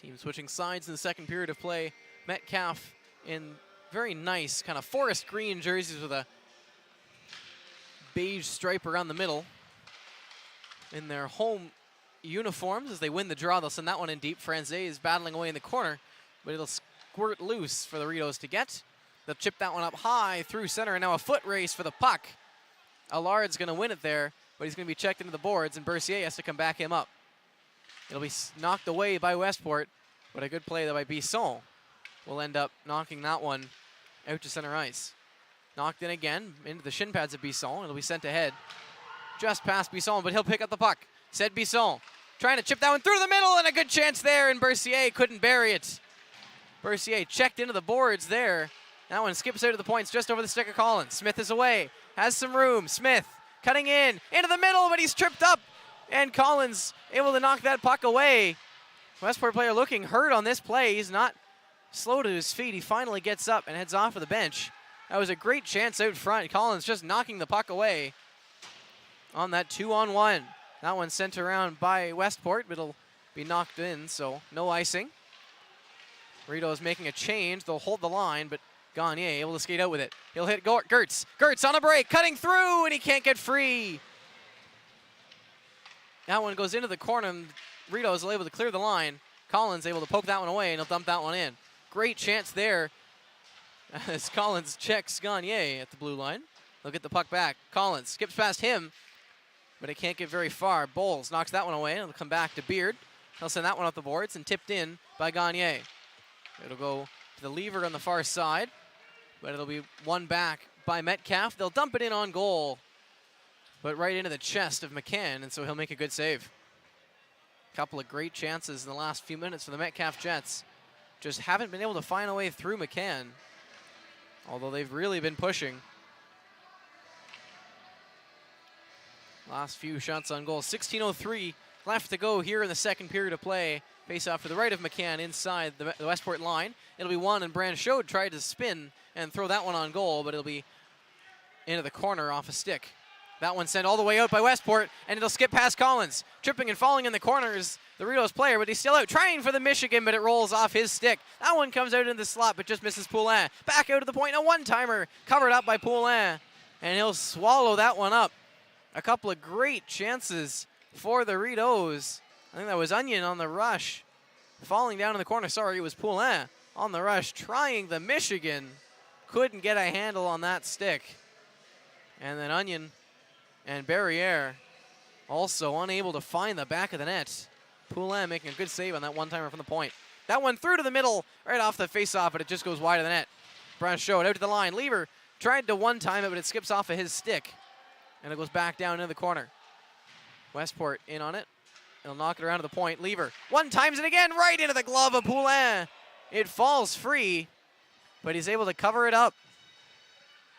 Speaker 1: Team switching sides in the second period of play. Metcalfe in very nice kind of forest green jerseys with a beige stripe around the middle. In their home uniforms as they win the draw, they'll send that one in deep. Franzese is battling away in the corner, but it'll squirt loose for the Rideaus to get. They'll chip that one up high through center, and now a foot race for the puck. Allard's going to win it there, but he's going to be checked into the boards, and Bercier has to come back him up. It'll be knocked away by Westport, but a good play there by Bisson will end up knocking that one out to center ice. Knocked in again into the shin pads of Bisson. It'll be sent ahead just past Bisson, but he'll pick up the puck. Said Bisson, trying to chip that one through the middle, and a good chance there, and Bercier couldn't bury it. Bercier checked into the boards there. That one skips out to the points just over the stick of Collins. Smith is away, has some room. Smith cutting in into the middle, but he's tripped up, and Collins able to knock that puck away. Westport player looking hurt on this play. He's not slow to his feet. He finally gets up and heads off of the bench. That was a great chance out front. Collins just knocking the puck away on that 2-on-1. That one sent around by Westport, but it'll be knocked in, so no icing. Rideau's making a change. They'll hold the line, but Gagne able to skate out with it. He'll hit Gertz. Gertz on a break, cutting through, and he can't get free. That one goes into the corner, and Rideau's able to clear the line. Collins able to poke that one away, and he'll dump that one in. Great chance there as Collins checks Gagne at the blue line. They'll get the puck back. Collins skips past him, but it can't get very far. Bowles knocks that one away, and it'll come back to Beard. He'll send that one off the boards and tipped in by Gagne. It'll go to the lever on the far side, but it'll be won back by Metcalfe. They'll dump it in on goal, but right into the chest of McCann, and so he'll make a good save. A couple of great chances in the last few minutes for the Metcalfe Jets. Just haven't been able to find a way through McCann, although they've really been pushing. Last few shots on goal. 16:03 left to go here in the second period of play. Face off to the right of McCann inside the Westport line. It'll be won, and Branchot tried to spin and throw that one on goal, but it'll be into the corner off a stick. That one sent all the way out by Westport, and it'll skip past Collins. Tripping and falling in the corners, the Rideau's player, but he's still out, trying for the Michigan, but it rolls off his stick. That one comes out in the slot, but just misses Poulin. Back out to the point, a one-timer covered up by Poulin, and he'll swallow that one up. A couple of great chances for the Rideaus. I think that was Onion on the rush, falling down in the corner. Sorry, it was Poulin on the rush, trying the Michigan. Couldn't get a handle on that stick. And then Onion and Barriere also unable to find the back of the net. Poulin making a good save on that one-timer from the point. That one through to the middle, right off the face-off, but it just goes wide of the net. Branchot out to the line. Lever tried to one-time it, but it skips off of his stick, and it goes back down into the corner. Westport in on it. He'll knock it around to the point. Lever one-times it again, right into the glove of Poulin. It falls free, but he's able to cover it up.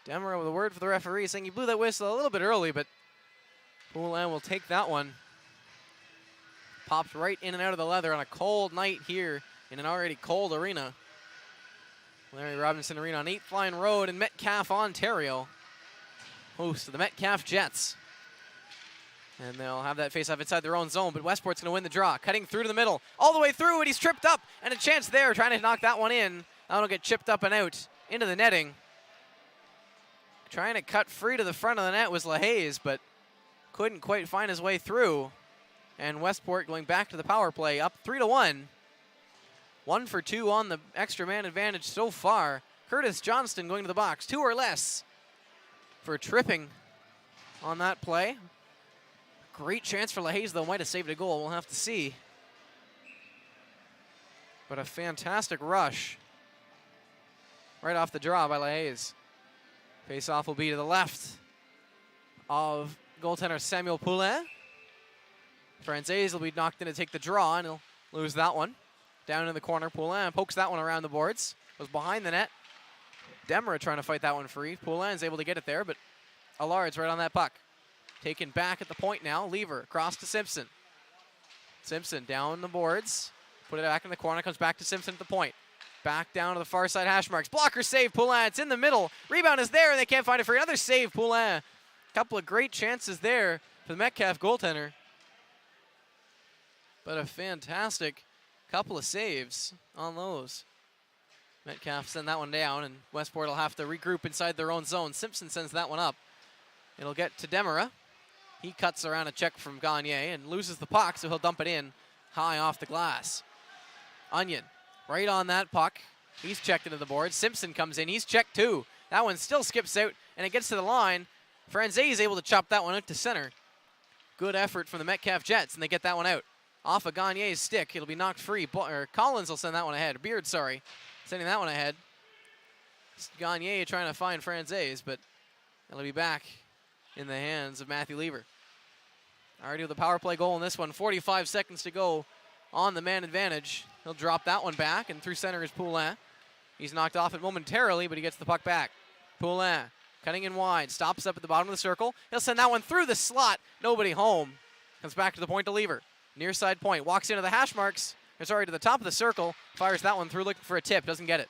Speaker 1: Demer with a word for the referee, saying he blew that whistle a little bit early, but Poulin will take that one. Popped right in and out of the leather on a cold night here in an already cold arena. Larry Robinson Arena on 8th Line Road in Metcalfe, Ontario. Host of the Metcalfe Jets. And they'll have that face-off inside their own zone, but Westport's going to win the draw. Cutting through to the middle, all the way through, and he's tripped up, and a chance there, trying to knock that one in. That'll get chipped up and out into the netting. Trying to cut free to the front of the net was LaHaye, but couldn't quite find his way through. And Westport going back to the power play, up 3-1. 1 for 2 on the extra man advantage so far. Curtis Johnston going to the box, 2 or less for tripping on that play. Great chance for LaHaye, though, might have saved a goal. We'll have to see. But a fantastic rush right off the draw by LaHaye. Face-off will be to the left of goaltender Samuel Poulin. Francaise will be knocked in to take the draw, and he'll lose that one. Down in the corner, Poulin pokes that one around the boards. Was behind the net. Demera trying to fight that one free. Poulin's able to get it there, but Allard's right on that puck. Taken back at the point now. Lever across to Simpson. Simpson down the boards. Put it back in the corner. Comes back to Simpson at the point. Back down to the far side hash marks. Blocker save, Poulin. It's in the middle. Rebound is there, and they can't find it for another save, Poulin. Couple of great chances there for the Metcalfe goaltender. But a fantastic couple of saves on those. Metcalfe send that one down, and Westport will have to regroup inside their own zone. Simpson sends that one up. It'll get to Demera. He cuts around a check from Gagne and loses the puck, so he'll dump it in high off the glass. Onion right on that puck. He's checked into the board. Simpson comes in. He's checked too. That one still skips out, and it gets to the line. Francaise is able to chop that one out to center. Good effort from the Metcalfe Jets, and they get that one out. Off of Gagne's stick, it'll be knocked free. Collins will send that one ahead. Beard, sorry, sending that one ahead. Gagne trying to find Francaise, but it'll be back in the hands of Matthew Lever. Already with a power play goal in this one. 45 seconds to go on the man advantage. He'll drop that one back, and through center is Poulin. He's knocked off it momentarily, but he gets the puck back. Poulin cutting in wide, stops up at the bottom of the circle. He'll send that one through the slot. Nobody home. Comes back to the point to Lever. Near side point, walks into the hash marks. Sorry, to the top of the circle. Fires that one through, looking for a tip. Doesn't get it.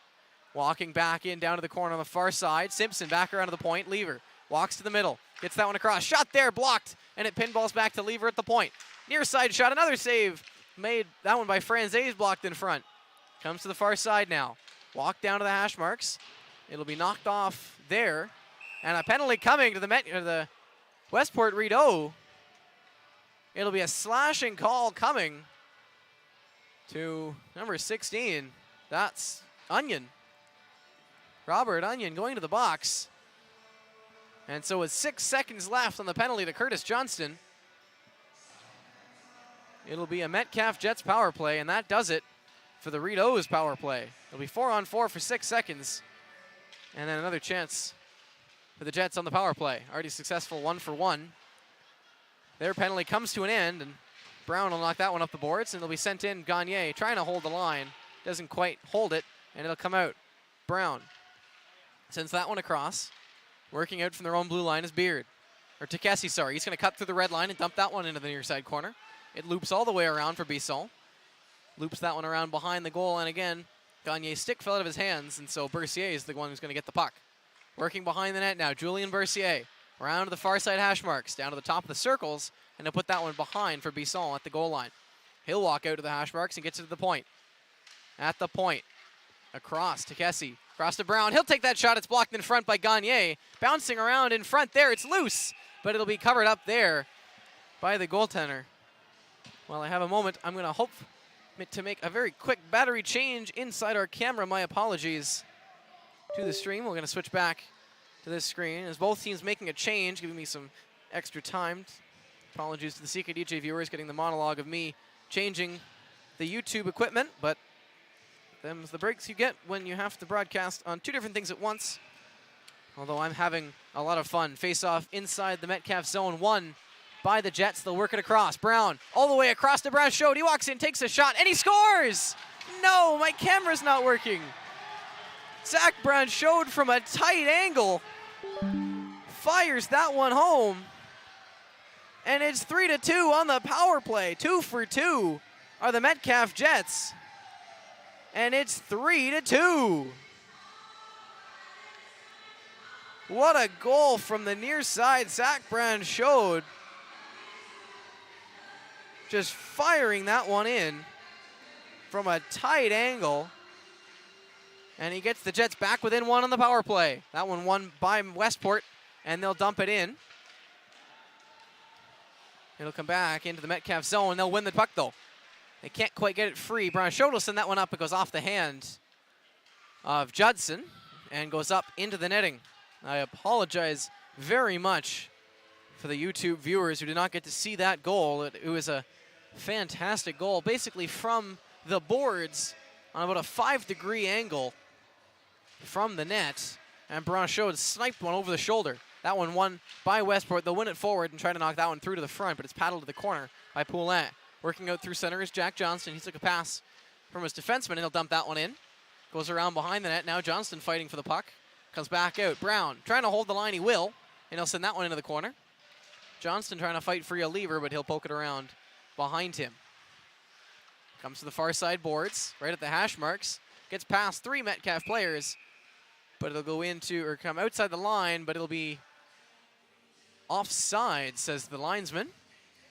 Speaker 1: Walking back in, down to the corner on the far side. Simpson back around to the point. Lever walks to the middle. Gets that one across. Shot there, blocked. And it pinballs back to Lever at the point. Near side shot, another save. Made that one by Francaise, blocked in front. Comes to the far side now. Walk down to the hash marks. It'll be knocked off there. And a penalty coming to the Westport Rideau. It'll be a slashing call coming to number 16. That's Onion. Robert Onion going to the box. And so with 6 seconds left on the penalty to Curtis Johnston, it'll be a Metcalfe Jets power play, and that does it for the Rideau's power play. It'll be 4-on-4 for 6 seconds. And then another chance for the Jets on the power play. Already successful 1-for-1. Their penalty comes to an end, and Brown will knock that one up the boards, and it'll be sent in. Gagne trying to hold the line. Doesn't quite hold it, and it'll come out. Brown sends that one across. Working out from their own blue line is Beard. Or Tekesi, sorry. He's going to cut through the red line and dump that one into the near side corner. It loops all the way around for Bisson. Loops that one around behind the goal, and again, Gagne's stick fell out of his hands, and so Bercier is the one who's going to get the puck. Working behind the net now, Julien Bercier. Around to the far side hash marks, down to the top of the circles, and he'll put that one behind for Bisson at the goal line. He'll walk out to the hash marks and gets it to the point. At the point, across to Kessie, across to Brown. He'll take that shot. It's blocked in front by Gagne. Bouncing around in front there. It's loose, but it'll be covered up there by the goaltender. While I have a moment, I'm going to hope to make a very quick battery change inside our camera. My apologies to the stream. We're going to switch back to this screen as both teams making a change, giving me some extra time. Apologies to the CKDJ viewers getting the monologue of me changing the YouTube equipment, but them's the breaks you get when you have to broadcast on 2 different things at once. Although I'm having a lot of fun. Face-off inside the Metcalfe zone, won by the Jets. They'll work it across. Brown all the way across to Brown. Showed. He walks in, takes a shot, and he scores! No, my camera's not working. Zach Brown showed from a tight angle. Fires that one home. And it's 3-2 on the power play. 2 for 2 are the Metcalfe Jets. And it's 3-2. What a goal from the near side. Zach Brown showed. Just firing that one in from a tight angle. And he gets the Jets back within 1 on the power play. That one won by Westport, and they'll dump it in. It'll come back into the Metcalfe zone. They'll win the puck, though. They can't quite get it free. Branchot will send that one up. It goes off the hand of Judson and goes up into the netting. I apologize very much for the YouTube viewers who did not get to see that goal. It was a fantastic goal, basically from the boards on about a 5-degree angle from the net. And Branchot sniped one over the shoulder. That one won by Westport. They'll win it forward and try to knock that one through to the front, but it's paddled to the corner by Poulin. Working out through center is Jack Johnston. He took a pass from his defenseman, and he'll dump that one in. Goes around behind the net. Now Johnston fighting for the puck. Comes back out. Brown trying to hold the line. He will, and he'll send that one into the corner. Johnston trying to fight free a lever, but he'll poke it around behind him. Comes to the far side boards, right at the hash marks. Gets past 3 Metcalfe players, but it'll go into, or come outside the line, but it'll be offside, says the linesman.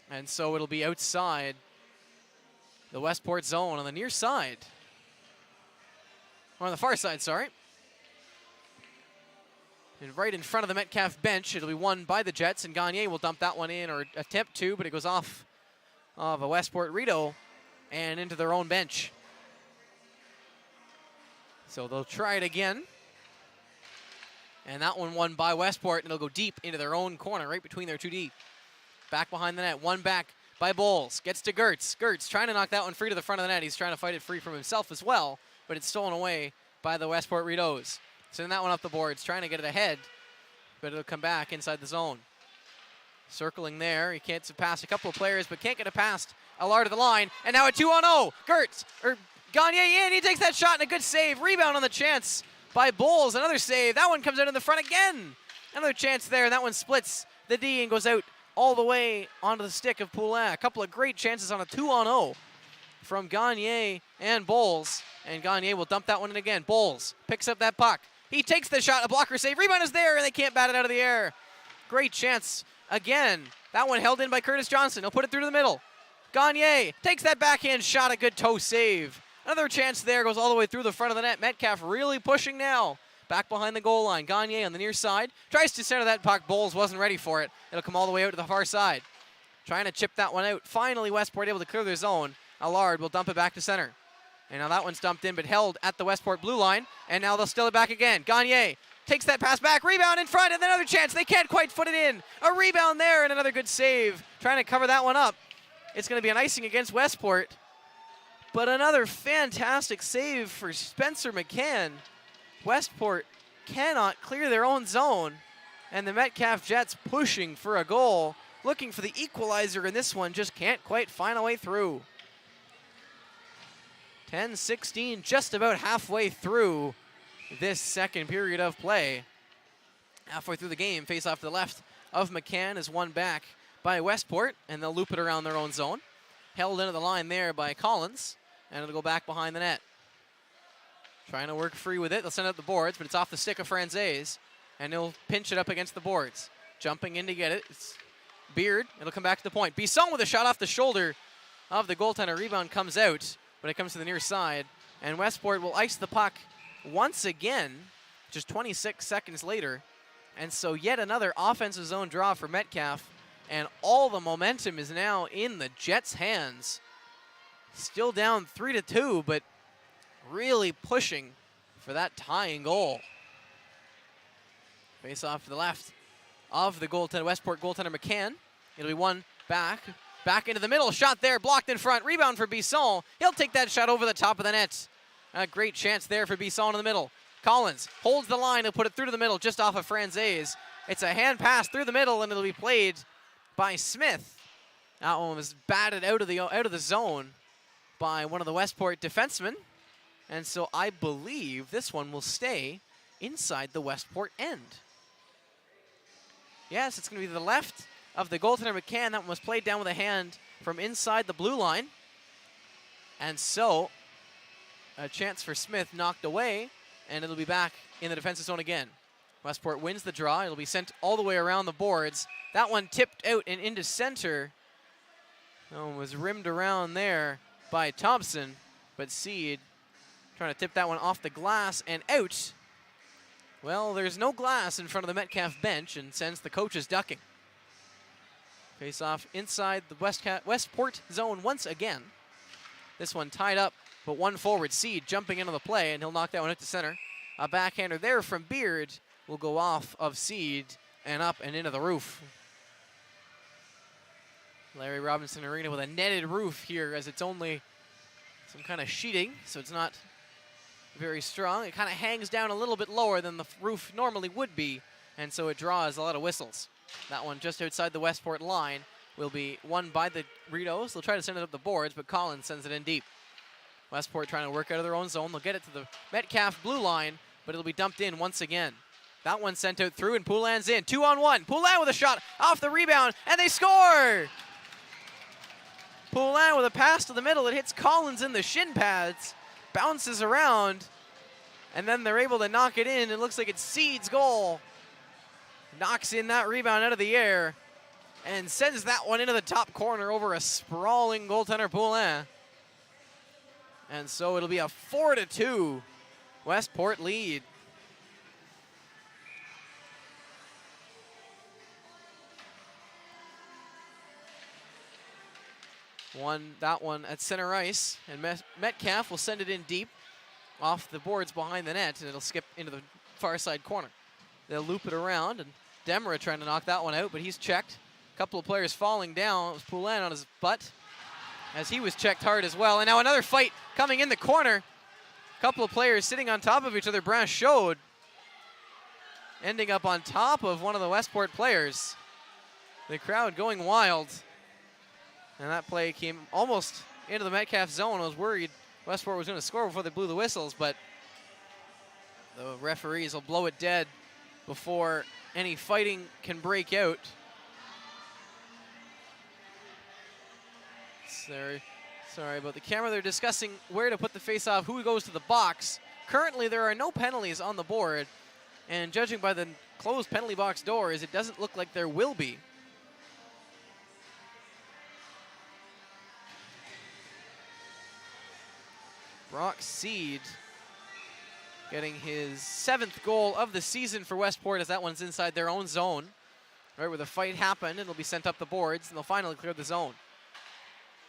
Speaker 1: And so it'll be outside the Westport zone on the near side. Or on the far side, sorry. And right in front of the Metcalfe bench, it'll be won by the Jets, and Gagne will dump that one in, or attempt to, but it goes off of a Westport Rideau and into their own bench. So they'll try it again. And that one won by Westport, and it'll go deep into their own corner, right between their 2D. Back behind the net, one back by Bowles. Gets to Gertz. Gertz trying to knock that one free to the front of the net. He's trying to fight it free from himself as well, but it's stolen away by the Westport Rideaus. Sending that one up the boards, trying to get it ahead, but it'll come back inside the zone. Circling there, he can't pass a couple of players, but can't get it past Allard to the line, and now a 2-on-0. Gertz, or Gagne in, he takes that shot and a good save. Rebound on the chance by Bowles, another save. That one comes out in the front again. Another chance there, and that one splits the D and goes out all the way onto the stick of Poulin. A couple of great chances on a 2-on-0 from Gagne and Bowles, and Gagne will dump that one in again. Bowles picks up that puck. He takes the shot, a blocker save. Rebound is there, and they can't bat it out of the air. Great chance again. That one held in by Curtis Johnson. He'll put it through to the middle. Gagne takes that backhand shot, a good toe save. Another chance there, goes all the way through the front of the net. Metcalfe really pushing now. Back behind the goal line. Gagne on the near side. Tries to center that puck. Bowles wasn't ready for it. It'll come all the way out to the far side. Trying to chip that one out. Finally, Westport able to clear their zone. Allard will dump it back to center. And now that one's dumped in, but held at the Westport blue line. And now they'll steal it back again. Gagne takes that pass back. Rebound in front, and then another chance. They can't quite foot it in. A rebound there, and another good save. Trying to cover that one up. It's going to be an icing against Westport. But another fantastic save for Spencer McCann. Westport cannot clear their own zone. And the Metcalfe Jets pushing for a goal. Looking for the equalizer in this one. Just can't quite find a way through. 10-16, just about halfway through this second period of play. Halfway through the game, face off to the left of McCann is won back by Westport, and they'll loop it around their own zone. Held into the line there by Collins, and it'll go back behind the net. Trying to work free with it. They'll send out the boards, but it's off the stick of Franzese, and he'll pinch it up against the boards. Jumping in to get it. It's Beard. It'll come back to the point. Bisson with a shot off the shoulder of the goaltender. Rebound comes out, but it comes to the near side, and Westport will ice the puck once again, just 26 seconds later. And so yet another offensive zone draw for Metcalfe, and all the momentum is now in the Jets' hands. Still down 3-2, but really pushing for that tying goal. Face off to the left of the goaltender, Westport goaltender McCann. It'll be one back into the middle. Shot there, blocked in front. Rebound for Bisson. He'll take that shot over the top of the net. A great chance there for Bisson in the middle. Collins holds the line. He'll put it through to the middle just off of Franzese. It's a hand pass through the middle, and it'll be played by Smith. That one was batted out of the zone by one of the Westport defensemen. And so I believe this one will stay inside the Westport end. Yes, it's going to be the left of the goaltender McCann. That one was played down with a hand from inside the blue line. And so a chance for Smith knocked away, and it'll be back in the defensive zone again. Westport wins the draw. It'll be sent all the way around the boards. That one tipped out and into center. That one was rimmed around there by Thompson, but Seed trying to tip that one off the glass and out. Well, there's no glass in front of the Metcalfe bench, and sends the coaches ducking. Face off inside the Westport zone once again. This one tied up, but one forward. Seed jumping into the play, and he'll knock that one out to center. A backhander there from Beard will go off of Seed and up and into the roof. Larry Robinson Arena with a netted roof here, as it's only some kind of sheeting, so it's not very strong. It kind of hangs down a little bit lower than the roof normally would be, and so it draws a lot of whistles. That one just outside the Westport line will be won by the Rideaus. They'll try to send it up the boards, but Collins sends it in deep. Westport trying to work out of their own zone. They'll get it to the Metcalfe blue line, but it'll be dumped in once again. That one sent out through, and Poulin's in. 2-on-1. Poulin with a shot off the rebound, and they score! Poulin with a pass to the middle. It hits Collins in the shin pads, bounces around, and then they're able to knock it in. It looks like it's Seed's goal. Knocks in that rebound out of the air and sends that one into the top corner over a sprawling goaltender Poulin. And so it'll be a 4-2 Westport lead. That one at center ice, and Metcalfe will send it in deep off the boards behind the net, and it'll skip into the far side corner. They'll loop it around, and Demra trying to knock that one out, but he's checked. A couple of players falling down. It was Poulin on his butt, as he was checked hard as well. And now another fight coming in the corner. A couple of players sitting on top of each other. Branchot ending up on top of one of the Westport players. The crowd going wild. And that play came almost into the Metcalfe zone. I was worried Westport was going to score before they blew the whistles, but the referees will blow it dead before any fighting can break out. Sorry about the camera. They're discussing where to put the face-off, who goes to the box. Currently, there are no penalties on the board, and judging by the closed penalty box doors, it doesn't look like there will be. Brock Seed getting his 7th goal of the season for Westport, as that one's inside their own zone. Right where the fight happened, it'll be sent up the boards, and they'll finally clear the zone.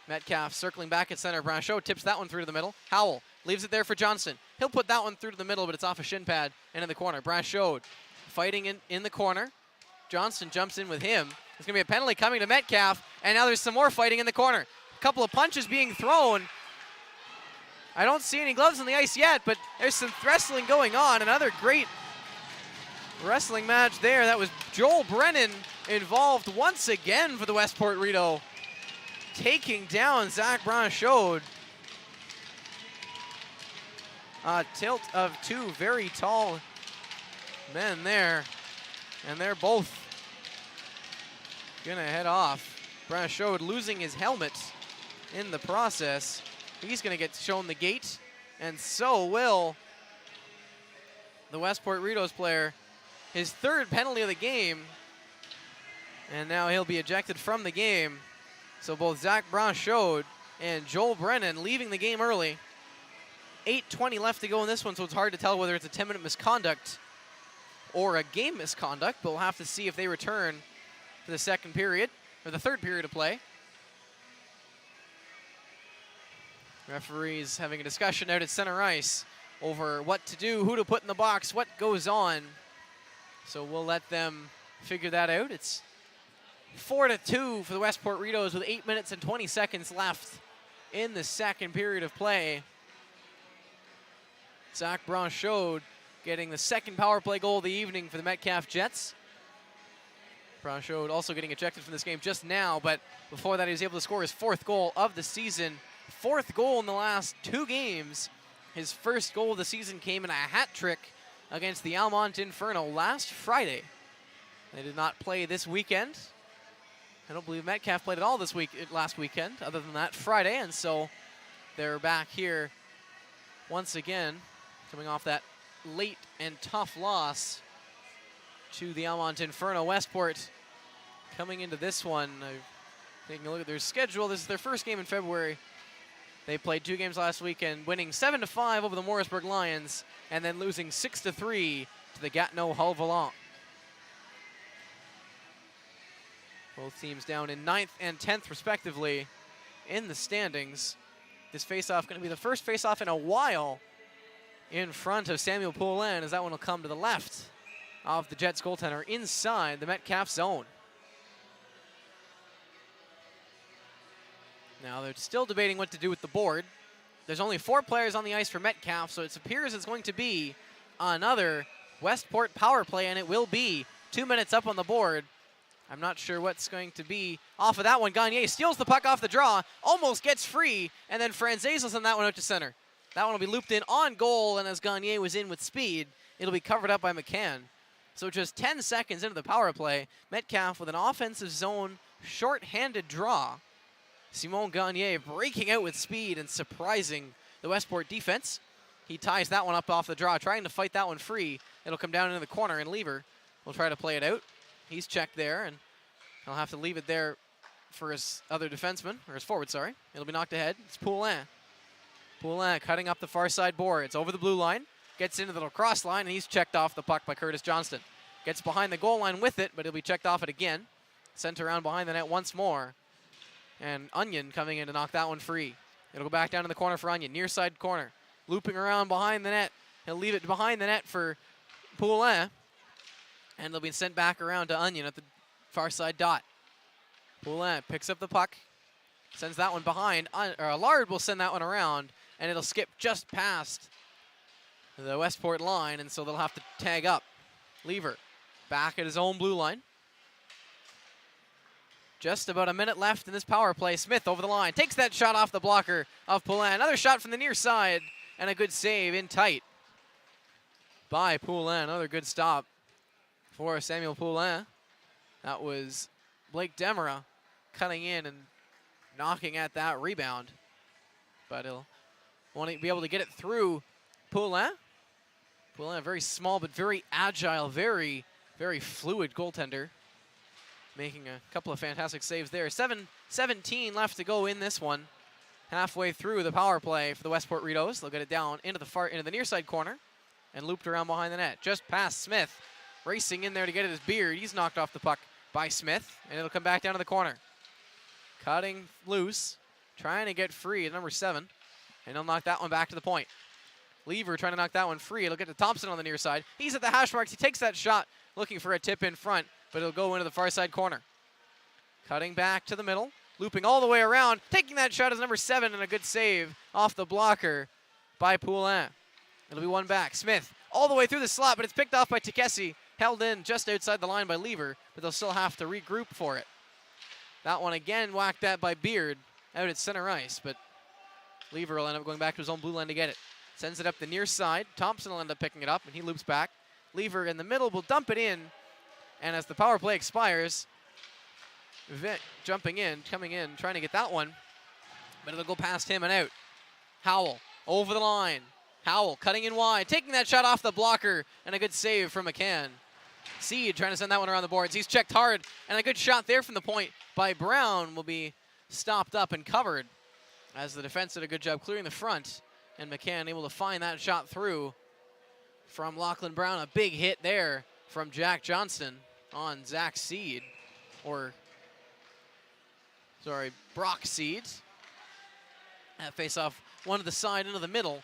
Speaker 1: Metcalfe circling back at center. Branchot tips that one through to the middle. Howell leaves it there for Johnson. He'll put that one through to the middle, but it's off a shin pad and in the corner. Branchot fighting in the corner. Johnson jumps in with him. There's going to be a penalty coming to Metcalfe, and now there's some more fighting in the corner. A couple of punches being thrown. I don't see any gloves on the ice yet, but there's some wrestling going on. Another great wrestling match there. That was Joel Brennan involved once again for the Westport Rideau, taking down Zach Branchot. A tilt of two very tall men there, and they're both gonna head off. Branchot losing his helmet in the process. He's gonna get shown the gate, and so will the Westport Rideau's player. His 3rd penalty of the game, and now he'll be ejected from the game. So both Zach Branchot and Joel Brennan leaving the game early. 8:20 left to go in this one, so it's hard to tell whether it's a 10-minute misconduct or a game misconduct, but we'll have to see if they return for the 2nd period, or the 3rd period of play. Referees having a discussion out at center ice over what to do, who to put in the box, what goes on. So we'll let them figure that out. It's 4-2 for the Westport Rideaus with 8 minutes and 20 seconds left in the 2nd period of play. Zach Branchot getting the 2nd power play goal of the evening for the Metcalfe Jets. Branchot also getting ejected from this game just now, but before that he was able to score his 4th goal of the season. 4th goal in the last 2 games. His 1st goal of the season came in a hat trick against the Almont Inferno last Friday. They did not play this weekend. I don't believe Metcalfe played at all last weekend, other than that Friday, and so they're back here once again, coming off that late and tough loss to the Almont Inferno. Westport coming into this one, taking a look at their schedule. This is their 1st game in February. They played 2 games last weekend, winning 7-5 over the Morrisburg Lions, and then losing 6-3 to the Gatineau Hull Volant. Both teams down in 9th and 10th, respectively, in the standings. This face-off going to be the first face-off in a while in front of Samuel Poulin, as that one will come to the left of the Jets goaltender inside the Metcalfe zone. Now they're still debating what to do with the board. There's only 4 players on the ice for Metcalfe, so it appears it's going to be another Westport power play, and it will be 2 minutes up on the board. I'm not sure what's going to be off of that one. Gagne steals the puck off the draw, almost gets free, and then Franzese will send that one out to center. That one will be looped in on goal, and as Gagne was in with speed, it'll be covered up by McCann. So just 10 seconds into the power play, Metcalfe with an offensive zone short-handed draw. Simon Gagne breaking out with speed and surprising the Westport defense. He ties that one up off the draw, trying to fight that one free. It'll come down into the corner, and Lever will try to play it out. He's checked there, and he'll have to leave it there for his other defenseman, or his forward, sorry. It'll be knocked ahead. It's Poulin. Poulin cutting up the far side board. It's over the blue line, gets into the little cross line, and he's checked off the puck by Curtis Johnston. Gets behind the goal line with it, but he'll be checked off it again. Sent around behind the net once more. And Onion coming in to knock that one free. It'll go back down to the corner for Onion, near side corner. Looping around behind the net. He'll leave it behind the net for Poulin. And they'll be sent back around to Onion at the far side dot. Poulin picks up the puck, sends that one behind. Allard will send that one around, and it'll skip just past the Westport line, and so they'll have to tag up. Lever back at his own blue line. Just about a minute left in this power play. Smith over the line, takes that shot off the blocker of Poulin. Another shot from the near side, and a good save in tight by Poulin. Another good stop for Samuel Poulin. That was Blake Demera cutting in and knocking at that rebound. But he'll want to be able to get it through Poulin. Poulin, very small but very agile, very, very fluid goaltender. Making a couple of fantastic saves there. 7:17 left to go in this one. Halfway through the power play for the Westport RIDEAUS. They'll get it down into the near side corner and looped around behind the net. Just past Smith. Racing in there to get at his beard. He's knocked off the puck by Smith, and it'll come back down to the corner. Cutting loose, trying to get free at number 7, and he'll knock that one back to the point. Lever trying to knock that one free. It'll get to Thompson on the near side. He's at the hash marks. He takes that shot, looking for a tip in front, but it'll go into the far side corner. Cutting back to the middle, looping all the way around, taking that shot as number 7, and a good save off the blocker by Poulin. It'll be one back. Smith all the way through the slot, but it's picked off by Jr.C. Held in just outside the line by Lever, but they'll still have to regroup for it. That one again whacked at by Beard out at center ice, but Lever will end up going back to his own blue line to get it. Sends it up the near side. Thompson will end up picking it up, and he loops back. Lever in the middle will dump it in, and as the power play expires, Vic jumping in, coming in, trying to get that one, but it'll go past him and out. Howell over the line. Howell cutting in wide, taking that shot off the blocker, and a good save from McCann. Seed trying to send that one around the boards. He's checked hard, and a good shot there from the point by Brown will be stopped up and covered as the defense did a good job clearing the front, and McCann able to find that shot through from Lachlan Brown. A big hit there from Jack Johnston on Zach Seed, Brock Seed. That face off one to the side, into the middle,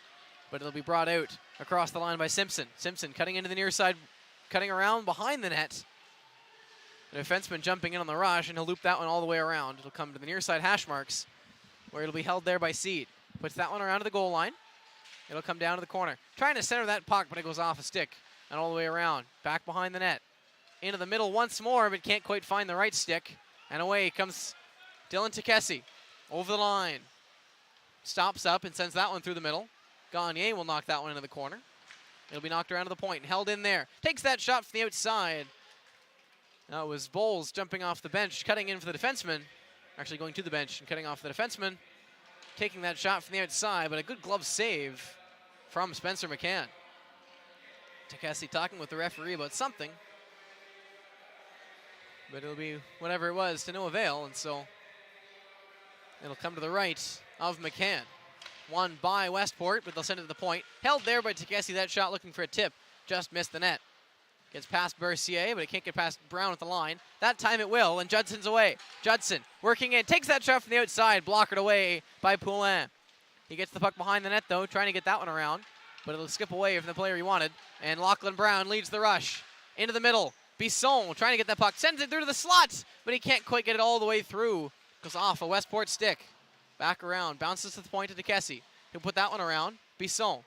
Speaker 1: but it'll be brought out across the line by Simpson. Simpson cutting into the near side, cutting around behind the net. The defenseman jumping in on the rush, and he'll loop that one all the way around. It'll come to the near side hash marks, where it'll be held there by Seed. Puts that one around to the goal line. It'll come down to the corner. Trying to center that puck, but it goes off a stick and all the way around. Back behind the net. Into the middle once more, but can't quite find the right stick. And away comes Dylan Jr.C. over the line. Stops up and sends that one through the middle. Gagne will knock that one into the corner. It'll be knocked around to the point and held in there. Takes that shot from the outside. That was Bowles jumping off the bench, cutting in for the defenseman. Actually going to the bench and cutting off the defenseman. Taking that shot from the outside, but a good glove save from Spencer McCann. Jr.C. talking with the referee about something, but it'll be whatever it was to no avail, and so it'll come to the right of McCann. Won by Westport, but they'll send it to the point. Held there by Jr.C. That shot looking for a tip, just missed the net. Gets past Bercier, but it can't get past Brown at the line. That time it will, and Judson's away. Judson working in, takes that shot from the outside, blockered away by Poulin. He gets the puck behind the net, though, trying to get that one around, but it'll skip away from the player he wanted. And Lachlan Brown leads the rush into the middle. Bisson trying to get that puck, sends it through to the slot, but he can't quite get it all the way through. Goes off a Westport stick. Back around, bounces to the point to Jr.C. He'll put that one around. Bisson.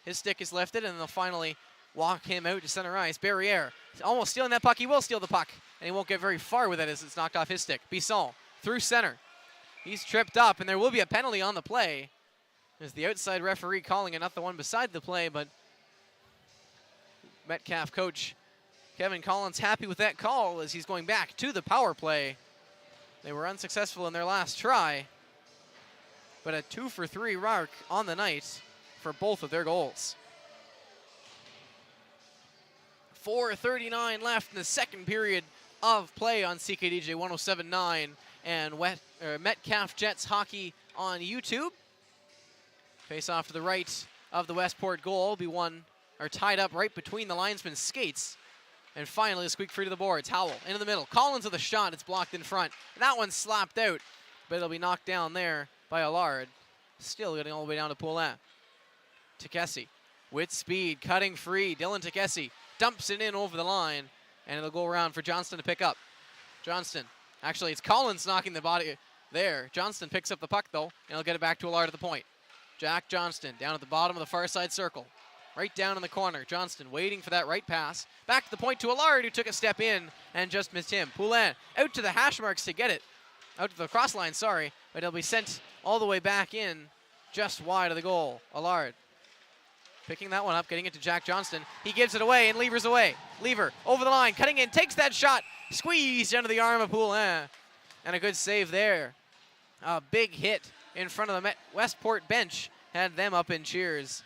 Speaker 1: His stick is lifted, and they'll finally walk him out to center ice. Barriere almost stealing that puck. He will steal the puck, and he won't get very far with it as it's knocked off his stick. Bisson through center. He's tripped up, and there will be a penalty on the play. There's the outside referee calling it, not the one beside the play, but Metcalfe coach Kevin Collins happy with that call as he's going back to the power play. They were unsuccessful in their last try, but a 2-for-3 mark on the night for both of their goals. 4:39 left in the second period of play on CKDJ 107.9 and Metcalfe Jets hockey on YouTube. Face off to the right of the Westport goal will be tied up right between the linesman's skates. And finally, a squeak free to the boards. Howell into the middle. Collins with a shot. It's blocked in front. That one's slapped out, but it'll be knocked down there by Allard. Still getting all the way down to Poulin. Jr.C. with speed, cutting free. Dylan Jr.C. dumps it in over the line, and it'll go around for Johnston to pick up. Johnston. Actually, it's Collins knocking the body there. Johnston picks up the puck, though, and he'll get it back to Allard at the point. Jack Johnston down at the bottom of the far side circle. Right down in the corner. Johnston waiting for that right pass. Back to the point to Allard, who took a step in and just missed him. Poulin out to the hash marks to get it. Out to the cross line, sorry. But it'll be sent all the way back in, just wide of the goal. Allard picking that one up, getting it to Jack Johnston. He gives it away, and Lever's away. Lever over the line, cutting in, takes that shot. Squeezed under the arm of Poulin. And a good save there. A big hit in front of the Westport bench. Had them up in cheers.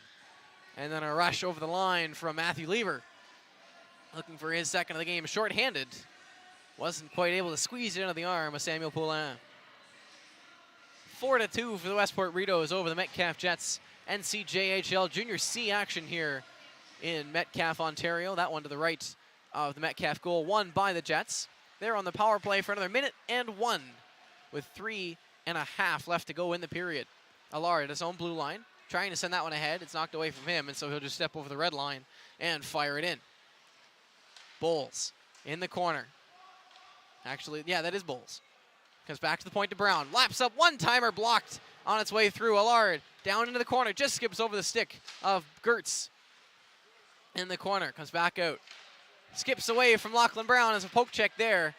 Speaker 1: And then a rush over the line from Matthew Lever. Looking for his second of the game, shorthanded. Wasn't quite able to squeeze it into the arm of Samuel Poulin. 4-2 for the Westport RIDEAUS over the Metcalfe Jets. NCJHL Jr.C action here in Metcalfe, Ontario. That one to the right of the Metcalfe goal, won by the Jets. They're on the power play for another minute and 1 with 3.5 left to go in the period. Allard at his own blue line, trying to send that one ahead. It's knocked away from him, and so he'll just step over the red line and fire it in. Bowles in the corner. Actually, yeah, that is Bowles. Comes back to the point to Brown. Laps up, one-timer blocked on its way through. Allard down into the corner, just skips over the stick of Gertz. In the corner, comes back out. Skips away from Lachlan Brown as a poke check there,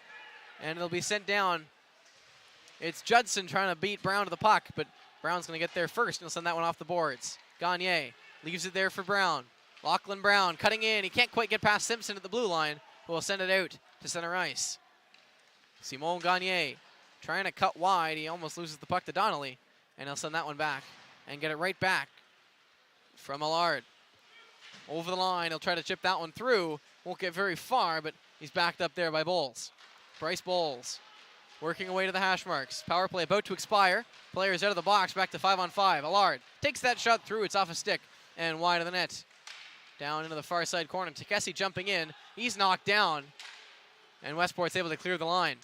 Speaker 1: and it'll be sent down. It's Judson trying to beat Brown to the puck, but Brown's going to get there first, and he'll send that one off the boards. Gagne leaves it there for Brown. Lachlan Brown cutting in. He can't quite get past Simpson at the blue line, but will send it out to center ice. Simon Gagne trying to cut wide. He almost loses the puck to Donnelly, and he'll send that one back and get it right back from Allard. Over the line, he'll try to chip that one through. Won't get very far, but he's backed up there by Bowles. Bryce Bowles working away to the hash marks. Power play about to expire. Players out of the box, back to 5-on-5. Allard takes that shot through. It's off a stick and wide of the net. Down into the far side corner. Jr.C jumping in. He's knocked down, and Westport's able to clear the line.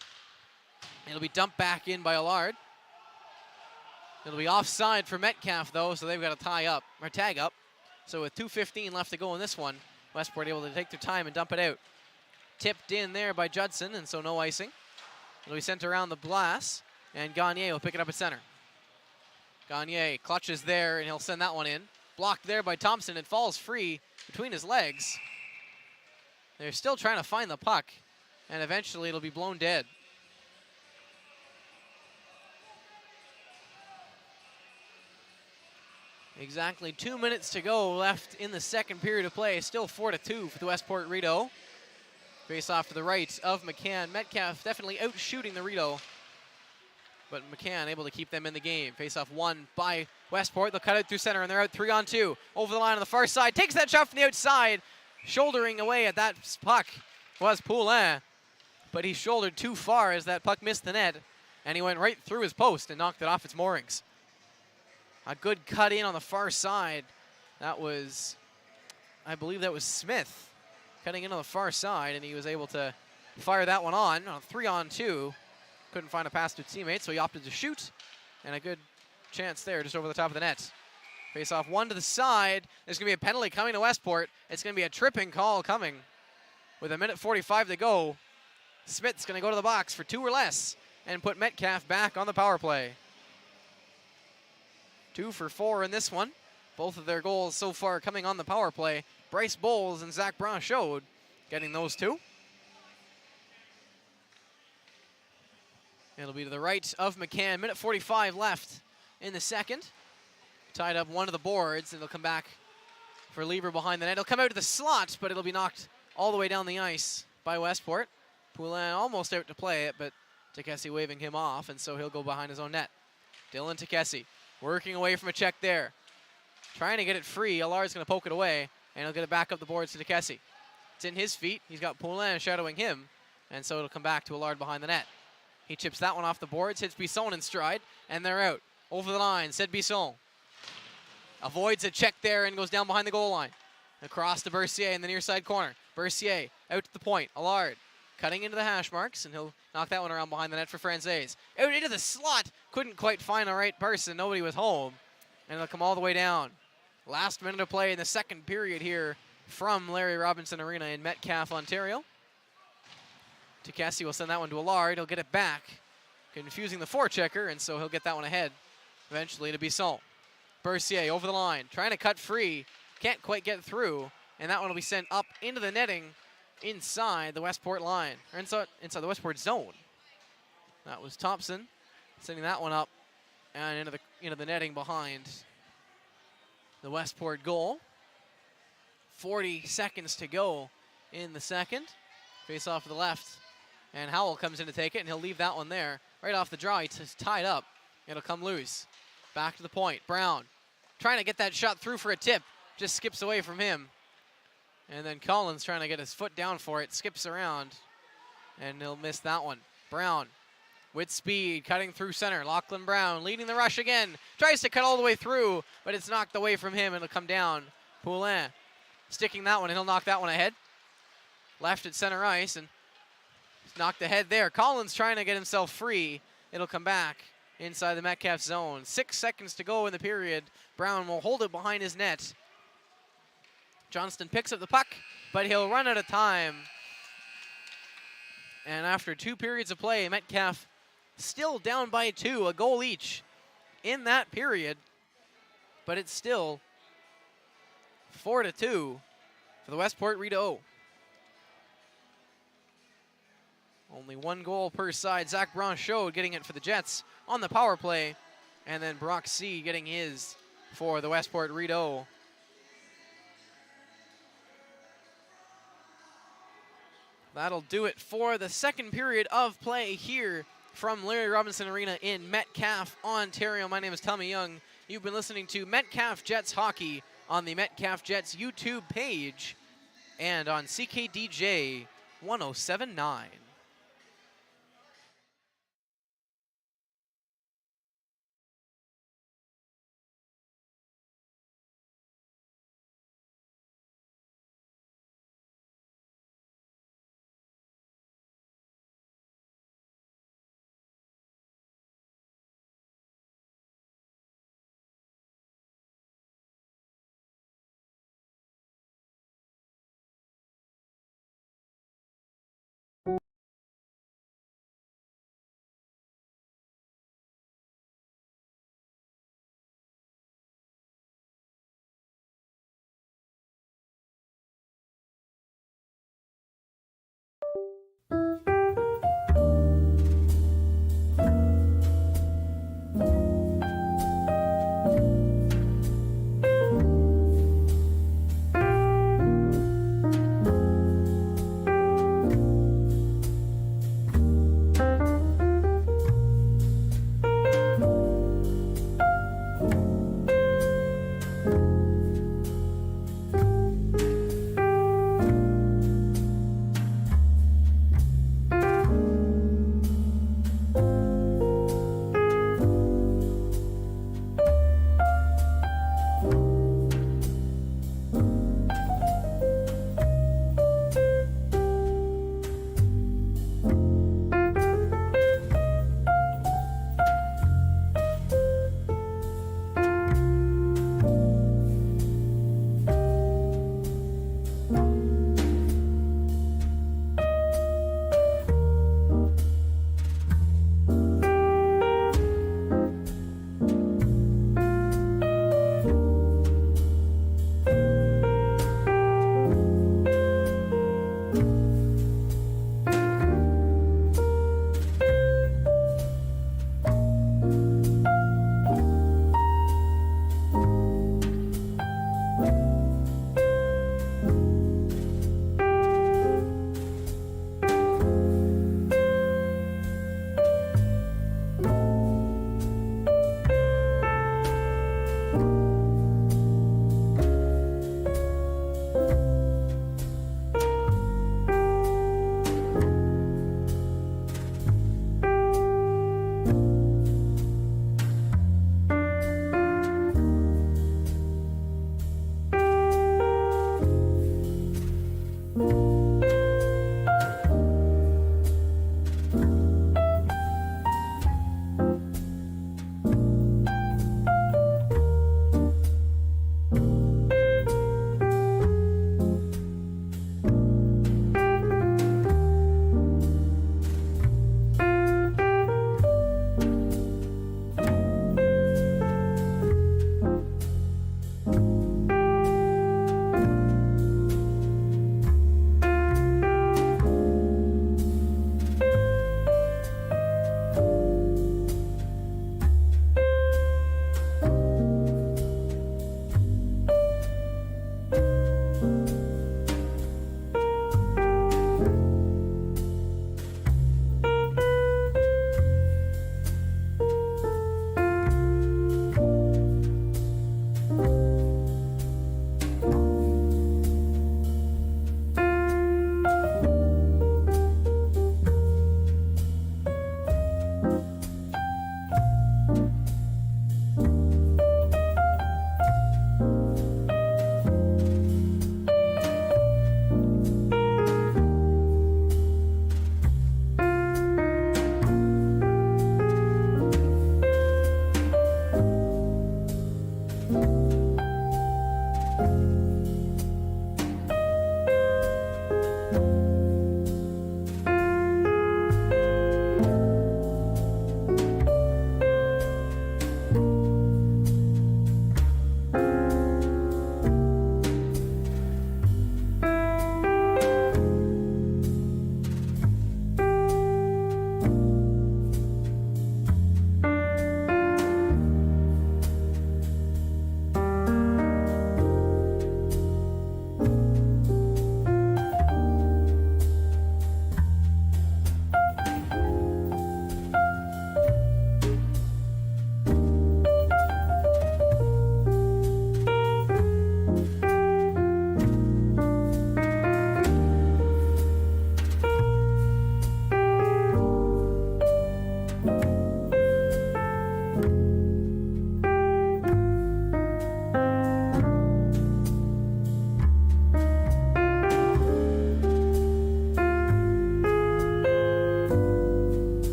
Speaker 1: It'll be dumped back in by Allard. It'll be offside for Metcalfe, though, so they've got to tag up. So with 2:15 left to go in this one, Westport able to take their time and dump it out. Tipped in there by Judson, and so no icing. It'll be sent around the glass, and Gagne will pick it up at center. Gagne clutches there, and he'll send that one in. Blocked there by Thompson. It falls free between his legs. They're still trying to find the puck, and eventually it'll be blown dead. Exactly 2 minutes to go left in the second period of play. Still 4-2 for the Westport Rideau. Face off to the right of McCann. Metcalfe definitely outshooting the Rideau, but McCann able to keep them in the game. Face off won by Westport. They'll cut it through center, and they're out 3-on-2. Over the line on the far side. Takes that shot from the outside. Shouldering away at that puck was Poulin, but he shouldered too far as that puck missed the net, and he went right through his post and knocked it off its moorings. A good cut in on the far side. That was, I believe that was Smith cutting in on the far side, and he was able to fire that one on a 3-on-2. Couldn't find a pass to his teammate, so he opted to shoot, and a good chance there just over the top of the net. Face off one to the side. There's going to be a penalty coming to Westport. It's going to be a tripping call coming with 1:45 to go. Smith's going to go to the box for 2 or less and put Metcalfe back on the power play. 2 for 4 in this one. Both of their goals so far coming on the power play. Bryce Bowles and Zach Branchode getting those 2. It'll be to the right of McCann. 1:45 left in the second. Tied up one of the boards, and it'll come back for Lieber behind the net. It'll come out to the slot, but it'll be knocked all the way down the ice by Westport. Poulin almost out to play it, but Tekesi waving him off, and so he'll go behind his own net. Dylan Tekesi working away from a check there. Trying to get it free. Allard's going to poke it away, and he'll get it back up the boards to Tekesi. It's in his feet. He's got Poulin shadowing him, and so it'll come back to Allard behind the net. He chips that one off the boards, hits Bisson in stride, and they're out. Over the line, Ced Bisson. Avoids a check there and goes down behind the goal line. Across to Bercier in the near side corner. Bercier out to the point. Allard cutting into the hash marks, and he'll knock that one around behind the net for Francaise. Out into the slot. Couldn't quite find the right person. Nobody was home. And it'll come all the way down. Last minute of play in the second period here from Larry Robinson Arena in Metcalfe, Ontario. Tekesi will send that one to Allard. He'll get it back, confusing the forechecker, and so he'll get that one ahead eventually to Bisson. Bercier over the line, trying to cut free. Can't quite get through, and that one will be sent up into the netting inside the Westport line, or inside the Westport zone. That was Thompson sending that one up and into the netting behind the Westport goal. 40 seconds to go in the second. Face off to the left, and Howell comes in to take it, and he'll leave that one there. Right off the draw, he's tied up. It'll come loose. Back to the point. Brown trying to get that shot through for a tip. Just skips away from him. And then Collins trying to get his foot down for it. Skips around, and he'll miss that one. Brown with speed, cutting through center. Lachlan Brown leading the rush again. Tries to cut all the way through, but it's knocked away from him, and it'll come down. Poulin sticking that one, and he'll knock that one ahead. Left at center ice, and knocked ahead there. Collins trying to get himself free. It'll come back inside the Metcalfe zone. 6 seconds to go in the period. Brown will hold it behind his net. Johnston picks up the puck, but he'll run out of time. And after 2 periods of play, Metcalfe still down by 2, a goal each in that period. But it's still 4-2 for the Westport RIDEAUS. Only 1 goal per side. Zach Branchode getting it for the Jets on the power play. And then Brock C getting his for the Westport RIDEAUS. That'll do it for the second period of play here from Larry Robinson Arena in Metcalfe, Ontario. My name is Tommy Young. You've been listening to Metcalfe Jets Hockey on the Metcalfe Jets YouTube page and on CKDJ 107.9.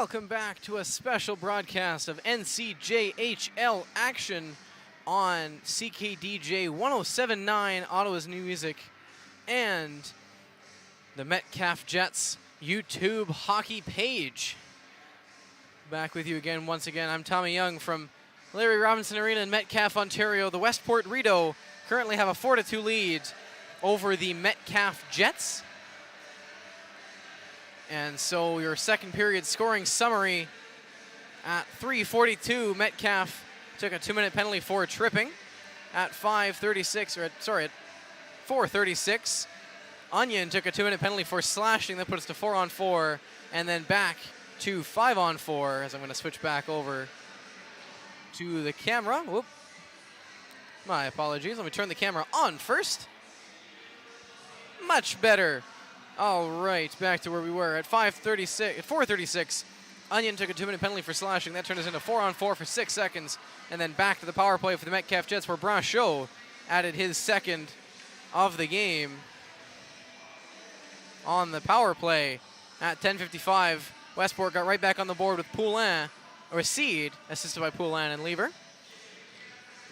Speaker 1: Welcome back to a special broadcast of NCJHL action on CKDJ 107.9, Ottawa's new music, and the Metcalfe Jets YouTube hockey page. Back with you again, once again. I'm Tommy Young from Larry Robinson Arena in Metcalfe, Ontario. The Westport RIDEAUS currently have a 4-2 lead over the Metcalfe Jets. And so your second period scoring summary at 3:42, Metcalfe took a 2-minute penalty for tripping. At 4:36, Onion took a 2-minute penalty for slashing. That put us to 4-on-4, and then back to 5-on-4, as I'm going to switch back over to the camera. Whoop. My apologies. Let me turn the camera on first. Much better. All right, back to where we were. At 4:36, Onion took a 2-minute penalty for slashing. That turned us into 4-on-4 for 6 seconds. And then back to the power play for the Metcalfe Jets, where Branchot added his second of the game on the power play. At 10:55, Westport got right back on the board with Seed, assisted by Poulin and Lever.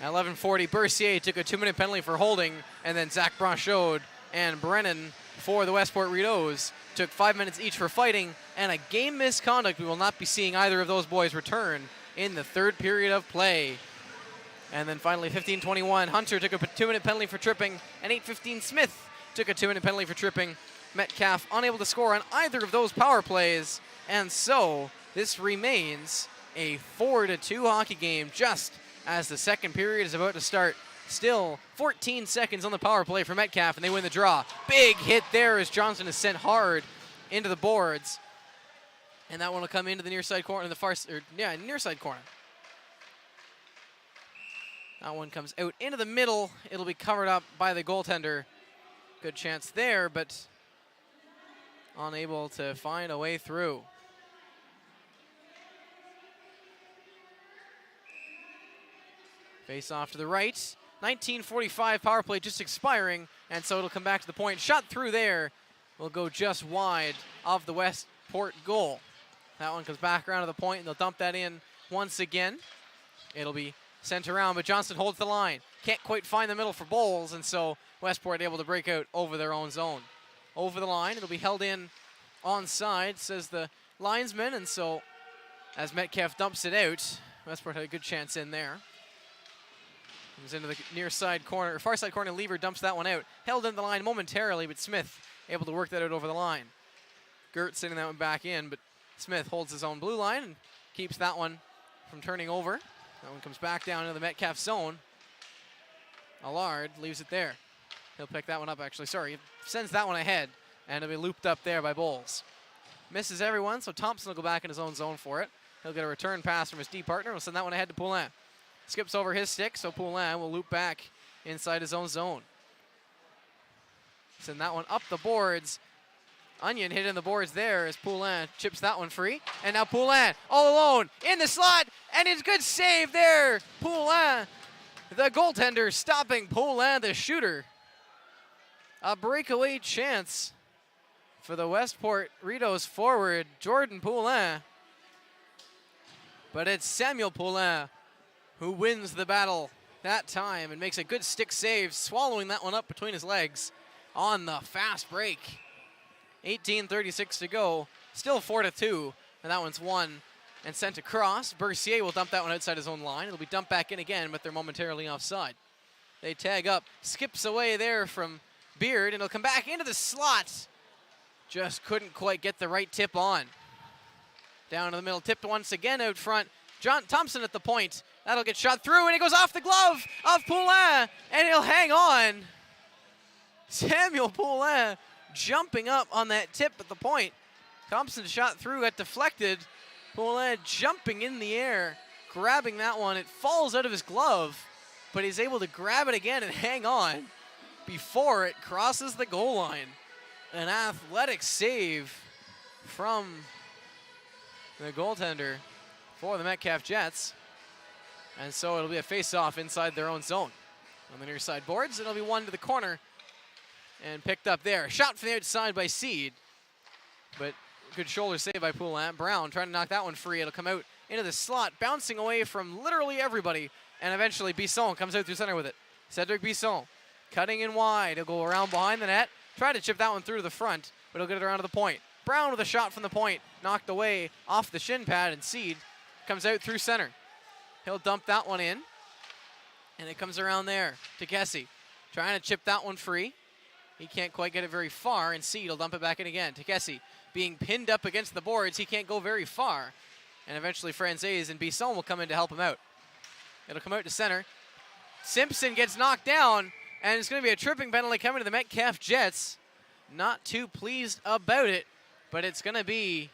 Speaker 1: At 11:40, Bercier took a 2-minute penalty for holding, and then Zach Branchot and Brennan for the Westport RIDEAUS took 5 minutes each for fighting, and a game misconduct. We will not be seeing either of those boys return in the third period of play. And then finally, 15:21, Hunter took a 2-minute penalty for tripping, and 8:15, Smith took a 2-minute penalty for tripping. Metcalfe unable to score on either of those power plays, and so this remains a 4-2 hockey game just as the second period is about to start. Still 14 seconds on the power play for Metcalfe, and they win the draw. Big hit there as Johnson is sent hard into the boards. And that one will come into the near side corner, near side corner. That one comes out into the middle. It'll be covered up by the goaltender. Good chance there, but unable to find a way through. Face off to the right. 19:45 power play just expiring, and so it'll come back to the point. Shot through there will go just wide of the Westport goal. That one comes back around to the point, and they'll dump that in once again. It'll be sent around, but Johnston holds the line. Can't quite find the middle for Bowles, and so Westport able to break out over their own zone. Over the line, it'll be held in onside, says the linesman, and so as Metcalfe dumps it out, Westport had a good chance in there. Comes into the near side corner, or far side corner. Lever dumps that one out. Held in the line momentarily, but Smith able to work that out over the line. Gert sending that one back in, but Smith holds his own blue line and keeps that one from turning over. That one comes back down into the Metcalfe zone. Allard leaves it there. He'll pick that one up, actually. Sorry, he sends that one ahead, and it'll be looped up there by Bowles. Misses everyone, so Thompson will go back in his own zone for it. He'll get a return pass from his D partner. We'll send that one ahead to Poulin. Skips over his stick, so Poulin will loop back inside his own zone. Send that one up the boards. Onion hit in the boards there as Poulin chips that one free. And now Poulin all alone in the slot, and it's a good save there. Poulin, the goaltender, stopping Poulin, the shooter. A breakaway chance for the Westport RIDEAUS forward, Jordan Poulin. But it's Samuel Poulin who wins the battle that time and makes a good stick save, swallowing that one up between his legs on the fast break. 18:36 to go, still 4-2, and that one's won and sent across. Bercier will dump that one outside his own line. It'll be dumped back in again, but they're momentarily offside. They tag up, skips away there from Beard, and it'll come back into the slot. Just couldn't quite get the right tip on. Down to the middle, tipped once again out front. John Thompson at the point. That'll get shot through, and it goes off the glove of Poulin, and he'll hang on. Samuel Poulin jumping up on that tip at the point. Thompson shot through, got deflected. Poulin jumping in the air, grabbing that one. It falls out of his glove, but he's able to grab it again and hang on before it crosses the goal line. An athletic save from the goaltender for the Metcalfe Jets. And so it'll be a face-off inside their own zone. On the near side boards, it'll be one to the corner and picked up there. Shot from the outside by Seed, but good shoulder save by Poulin. Brown trying to knock that one free. It'll come out into the slot, bouncing away from literally everybody. And eventually Bisson comes out through center with it. Cedric Bisson cutting in wide. He'll go around behind the net. Try to chip that one through to the front, but he'll get it around to the point. Brown with a shot from the point. Knocked away off the shin pad, and Seed comes out through center. He'll dump that one in. And it comes around there to Kessie. Trying to chip that one free. He can't quite get it very far, and Seed will dump it back in again to Kessie. Being pinned up against the boards, he can't go very far. And eventually Francaise and Bisson will come in to help him out. It'll come out to center. Simpson gets knocked down, and it's going to be a tripping penalty coming to the Metcalfe Jets. Not too pleased about it, but it's going to be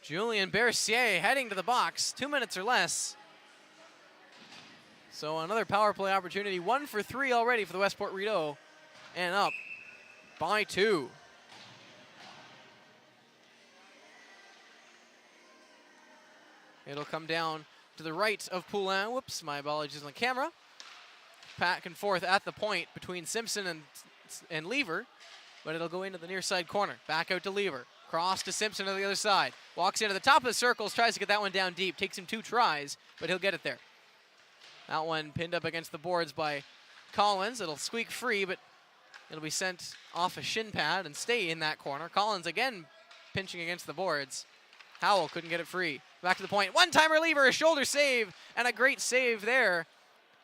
Speaker 1: Julien Bercier heading to the box. 2 minutes or less. So another power play opportunity. 1 for 3 already for the Westport Rideau, and up by 2. It'll come down to the right of Poulin. Whoops, my apologies on the camera. Back and forth at the point between Simpson and Lever, but it'll go into the near side corner. Back out to Lever. Cross to Simpson to the other side. Walks into the top of the circles, tries to get that one down deep. Takes him 2 tries, but he'll get it there. That one pinned up against the boards by Collins. It'll squeak free, but it'll be sent off a shin pad and stay in that corner. Collins again pinching against the boards. Howell couldn't get it free. Back to the point. One-timer Lever, a shoulder save, and a great save there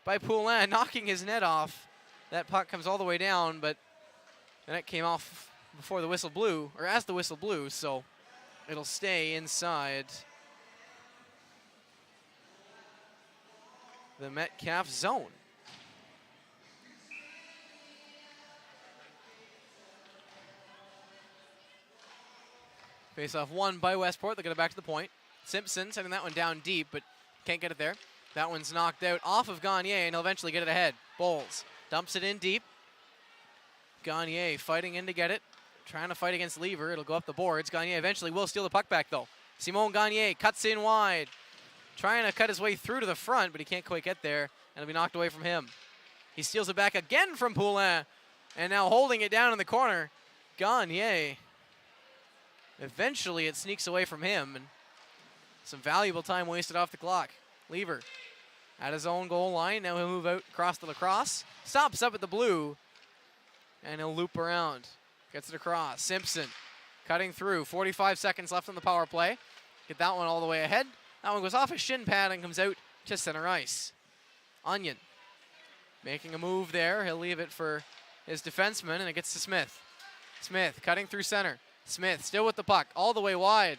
Speaker 1: by Poulin, knocking his net off. That puck comes all the way down, but the net came off before the whistle blew, or as the whistle blew, so it'll stay inside the Metcalfe zone. Face-off won by Westport. They'll get it back to the point. Simpson sending that one down deep, but can't get it there. That one's knocked out off of Gagne, and he'll eventually get it ahead. Bowles dumps it in deep. Gagne fighting in to get it. Trying to fight against Lever. It'll go up the boards. Gagne eventually will steal the puck back, though. Simon Gagne cuts in wide. Trying to cut his way through to the front, but he can't quite get there, and it'll be knocked away from him. He steals it back again from Poulin, and now holding it down in the corner, Gagne. Eventually, it sneaks away from him, and some valuable time wasted off the clock. Lever at his own goal line. Now he'll move out across the lacrosse. Stops up at the blue, and he'll loop around. Gets it across. Simpson cutting through. 45 seconds left on the power play. Get that one all the way ahead. That one goes off his shin pad and comes out to center ice. Onion making a move there. He'll leave it for his defenseman, and it gets to Smith. Smith cutting through center. Smith still with the puck all the way wide.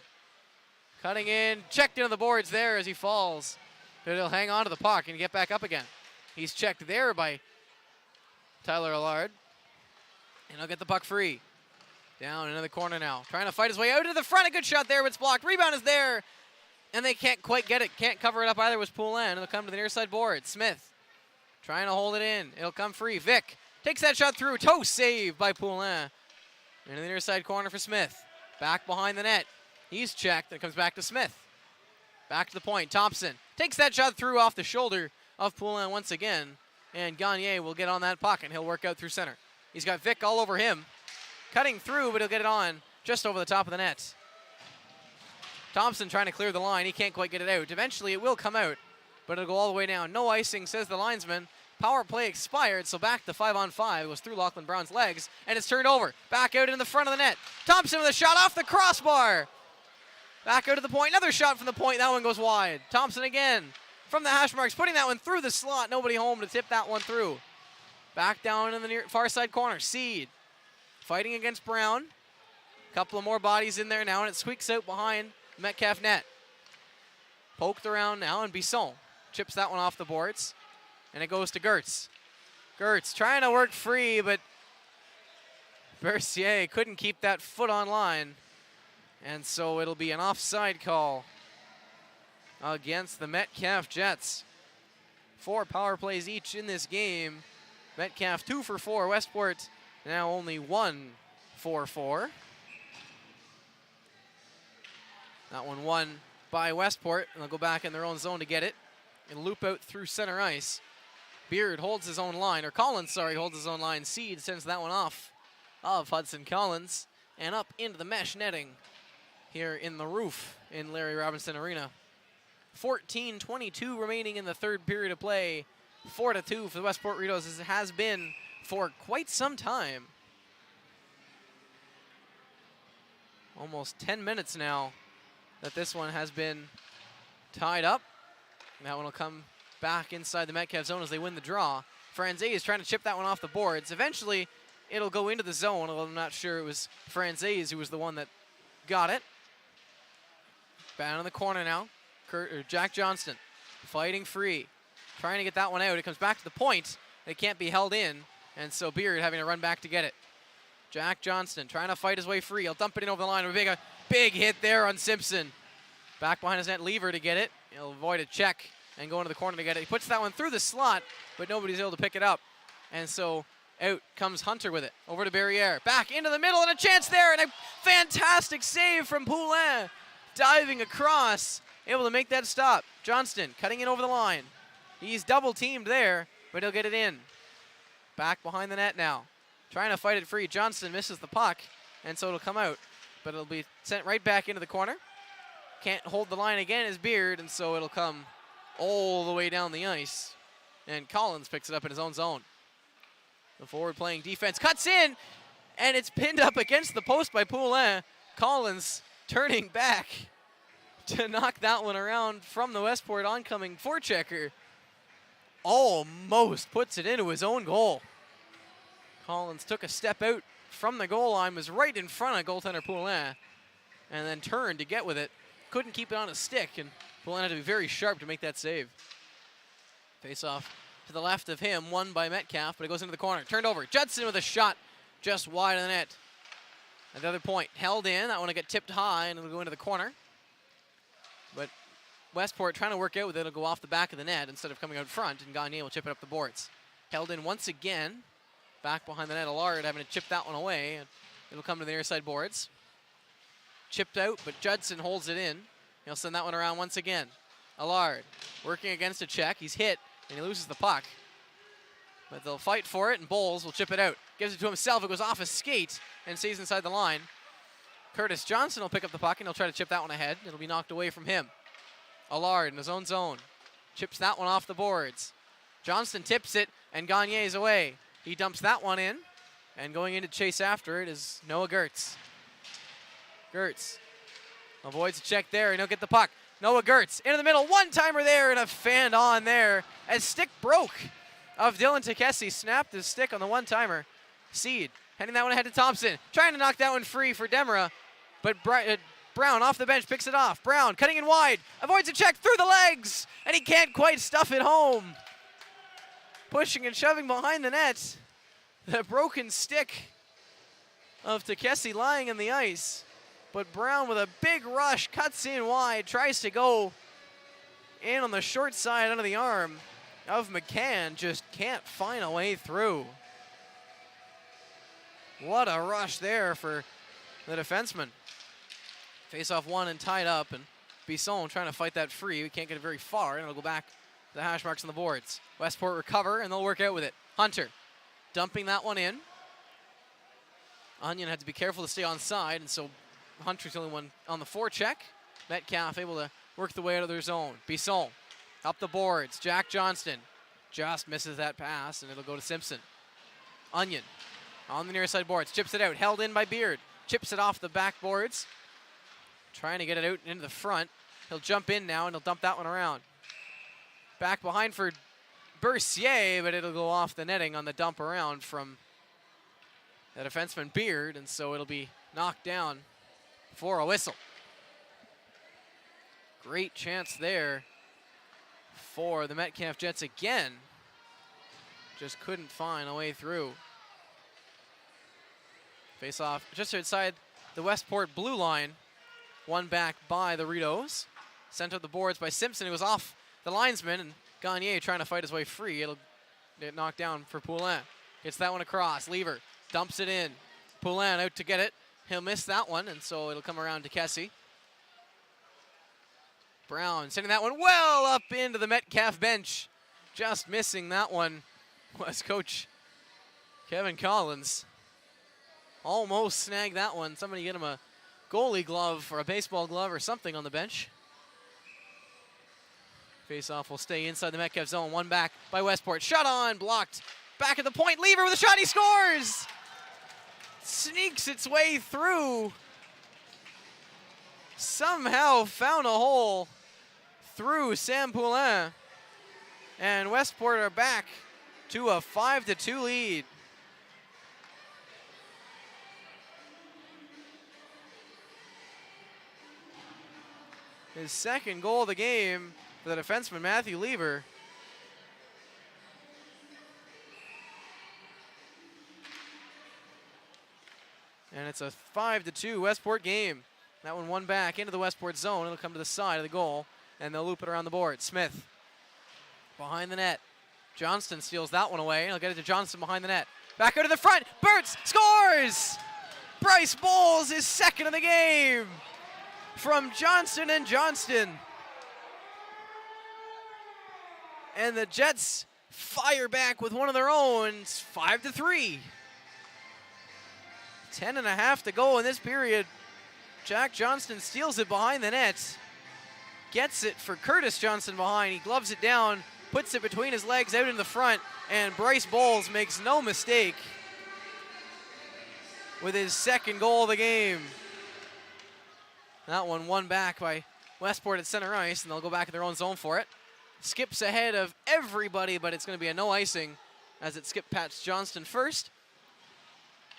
Speaker 1: Cutting in, checked into the boards there as he falls. But he'll hang on to the puck and get back up again. He's checked there by Tyler Allard. And he'll get the puck free. Down into the corner now. Trying to fight his way out to the front. A good shot there, but it's blocked. Rebound is there. And they can't quite get it. Can't cover it up either with Poulin. And they'll come to the near side board. Smith trying to hold it in. It'll come free. Vic takes that shot through. Toe save by Poulin. Into the near side corner for Smith. Back behind the net. He's checked. It comes back to Smith. Back to the point. Thompson takes that shot through off the shoulder of Poulin once again. And Gagne will get on that puck, and he'll work out through center. He's got Vic all over him. Cutting through, but he'll get it on just over the top of the net. Thompson trying to clear the line. He can't quite get it out. Eventually, it will come out, but it'll go all the way down. No icing, says the linesman. Power play expired, so back to 5-on-5. It was through Lachlan Brown's legs, and it's turned over. Back out in the front of the net. Thompson with a shot off the crossbar. Back out to the point. Another shot from the point. That one goes wide. Thompson again from the hash marks, putting that one through the slot. Nobody home to tip that one through. Back down in the near far side corner. Seed fighting against Brown. A couple of more bodies in there now, and it squeaks out behind Metcalfe net. Poked around now, and Bisson chips that one off the boards. And it goes to Gertz. Gertz trying to work free, but Bercier couldn't keep that foot on line. And so it'll be an offside call against the Metcalfe Jets. 4 power plays each in this game. Metcalfe 2 for 4. Westport now only 1 for 4. That one won by Westport, and they'll go back in their own zone to get it and loop out through center ice. Beard holds his own line, or Collins, holds his own line. Seed sends that one off of Hudson Collins and up into the mesh netting here in the roof in Larry Robinson Arena. 14:22 remaining in the third period of play. 4-2 for the Westport RIDEAUS, as it has been for quite some time. Almost 10 minutes now that this one has been tied up. That one will come back inside the Metcalfe zone as they win the draw. Franzese is trying to chip that one off the boards. Eventually, it'll go into the zone, although I'm not sure it was Franzese who was the one that got it. Back in the corner now. Jack Johnston fighting free, trying to get that one out. It comes back to the point. It can't be held in, and so Beard having to run back to get it. Jack Johnston trying to fight his way free. He'll dump it in over the line. A big hit there on Simpson. Back behind his net, Lever to get it. He'll avoid a check and go into the corner to get it. He puts that one through the slot, but nobody's able to pick it up. And so out comes Hunter with it. Over to Barriere. Back into the middle, and a chance there, and a fantastic save from Poulin. Diving across, able to make that stop. Johnston cutting in over the line. He's double teamed there, but he'll get it in. Back behind the net now. Trying to fight it free. Johnston misses the puck, and so it'll come out. But it'll be sent right back into the corner. Can't hold the line again is Beard, and so it'll come all the way down the ice. And Collins picks it up in his own zone. The forward playing defense cuts in, and it's pinned up against the post by Poulin. Collins turning back to knock that one around from the Westport oncoming forechecker. Almost puts it into his own goal. Collins took a step out from the goal line, was right in front of goaltender Poulin, and then turned to get with it. Couldn't keep it on his stick, and Poulin had to be very sharp to make that save. Face off to the left of him, won by Metcalfe, but it goes into the corner. Turned over. Judson with a shot just wide of the net. At the other point, held in. That one will get tipped high, and it'll go into the corner. But Westport trying to work out with it. It'll go off the back of the net instead of coming out front, and Gagne will chip it up the boards. Held in once again. Back behind the net, Allard having to chip that one away, and it'll come to the near side boards. Chipped out, but Judson holds it in. He'll send that one around once again. Allard working against a check. He's hit, and he loses the puck. But they'll fight for it, and Bowles will chip it out. Gives it to himself. It goes off his skate and stays inside the line. Curtis Johnson will pick up the puck, and he'll try to chip that one ahead. It'll be knocked away from him. Allard in his own zone. Chips that one off the boards. Johnston tips it, and Gagne's away. He dumps that one in, and going in to chase after it is Noah Gertz. Gertz avoids a check there, and he'll get the puck. Noah Gertz into the middle, one-timer there, and a fan on there as stick broke of Dylan Takesi. Snapped his stick on the one-timer. Seed heading that one ahead to Thompson, trying to knock that one free for Demera, but Brown off the bench picks it off. Brown cutting in wide, avoids a check through the legs, and he can't quite stuff it home. Pushing and shoving behind the net. The broken stick of Takesi lying in the ice. But Brown with a big rush cuts in wide, tries to go in on the short side under the arm of McCann. Just can't find a way through. What a rush there for the defenseman. Face-off one and tied up, and Bisson trying to fight that free. We can't get it very far, and it'll go back to the hash marks on the boards. Westport recover, and they'll work out with it. Hunter dumping that one in. Onion had to be careful to stay on side, and so Hunter's the only one on the forecheck. Metcalfe able to work the way out of their zone. Bisson up the boards. Jack Johnston just misses that pass, and it'll go to Simpson. Onion on the near side boards. Chips it out. Held in by Beard. Chips it off the back boards. Trying to get it out into the front. He'll jump in now, and he'll dump that one around. Back behind for Bercier, but it'll go off the netting on the dump around from the defenseman Beard, and so it'll be knocked down for a whistle. Great chance there for the Metcalfe Jets again. Just couldn't find a way through. Face off just outside the Westport blue line. Won back by the Rideaus. Sent up the boards by Simpson. It was off the linesman, and Gagne trying to fight his way free. It'll get knocked down for Poulin. Gets that one across. Lever dumps it in. Poulin out to get it. He'll miss that one, and so it'll come around to Kessie. Brown sending that one well up into the Metcalfe bench. Just missing that one was Coach Kevin Collins. Almost snagged that one. Somebody get him a goalie glove or a baseball glove or something on the bench. Face-off will stay inside the Metcalfe zone. One back by Westport. Shot on, blocked. Back at the point. Lever with a shot. He scores! Sneaks its way through. Somehow found a hole through Sam Poulin. And Westport are back to a 5-2 lead. His second goal of the game for the defenseman, Matthew Lever. And it's a 5-2 Westport game. That one back into the Westport zone. It'll come to the side of the goal, and they'll loop it around the board. Smith behind the net. Johnston steals that one away. He'll get it to Johnston behind the net. Back out to the front. Burtz scores! Bryce Bowles is second of the game from Johnston and Johnston. And the Jets fire back with one of their own. It's 5-3. 10.5 to go in this period. Jack Johnston steals it behind the net. Gets it for Curtis Johnston behind. He gloves it down, puts it between his legs out in the front, and Bryce Bowles makes no mistake with his second goal of the game. That one back by Westport at center ice, and they'll go back in their own zone for it. Skips ahead of everybody, but it's going to be a no icing as it skip pats Johnston first.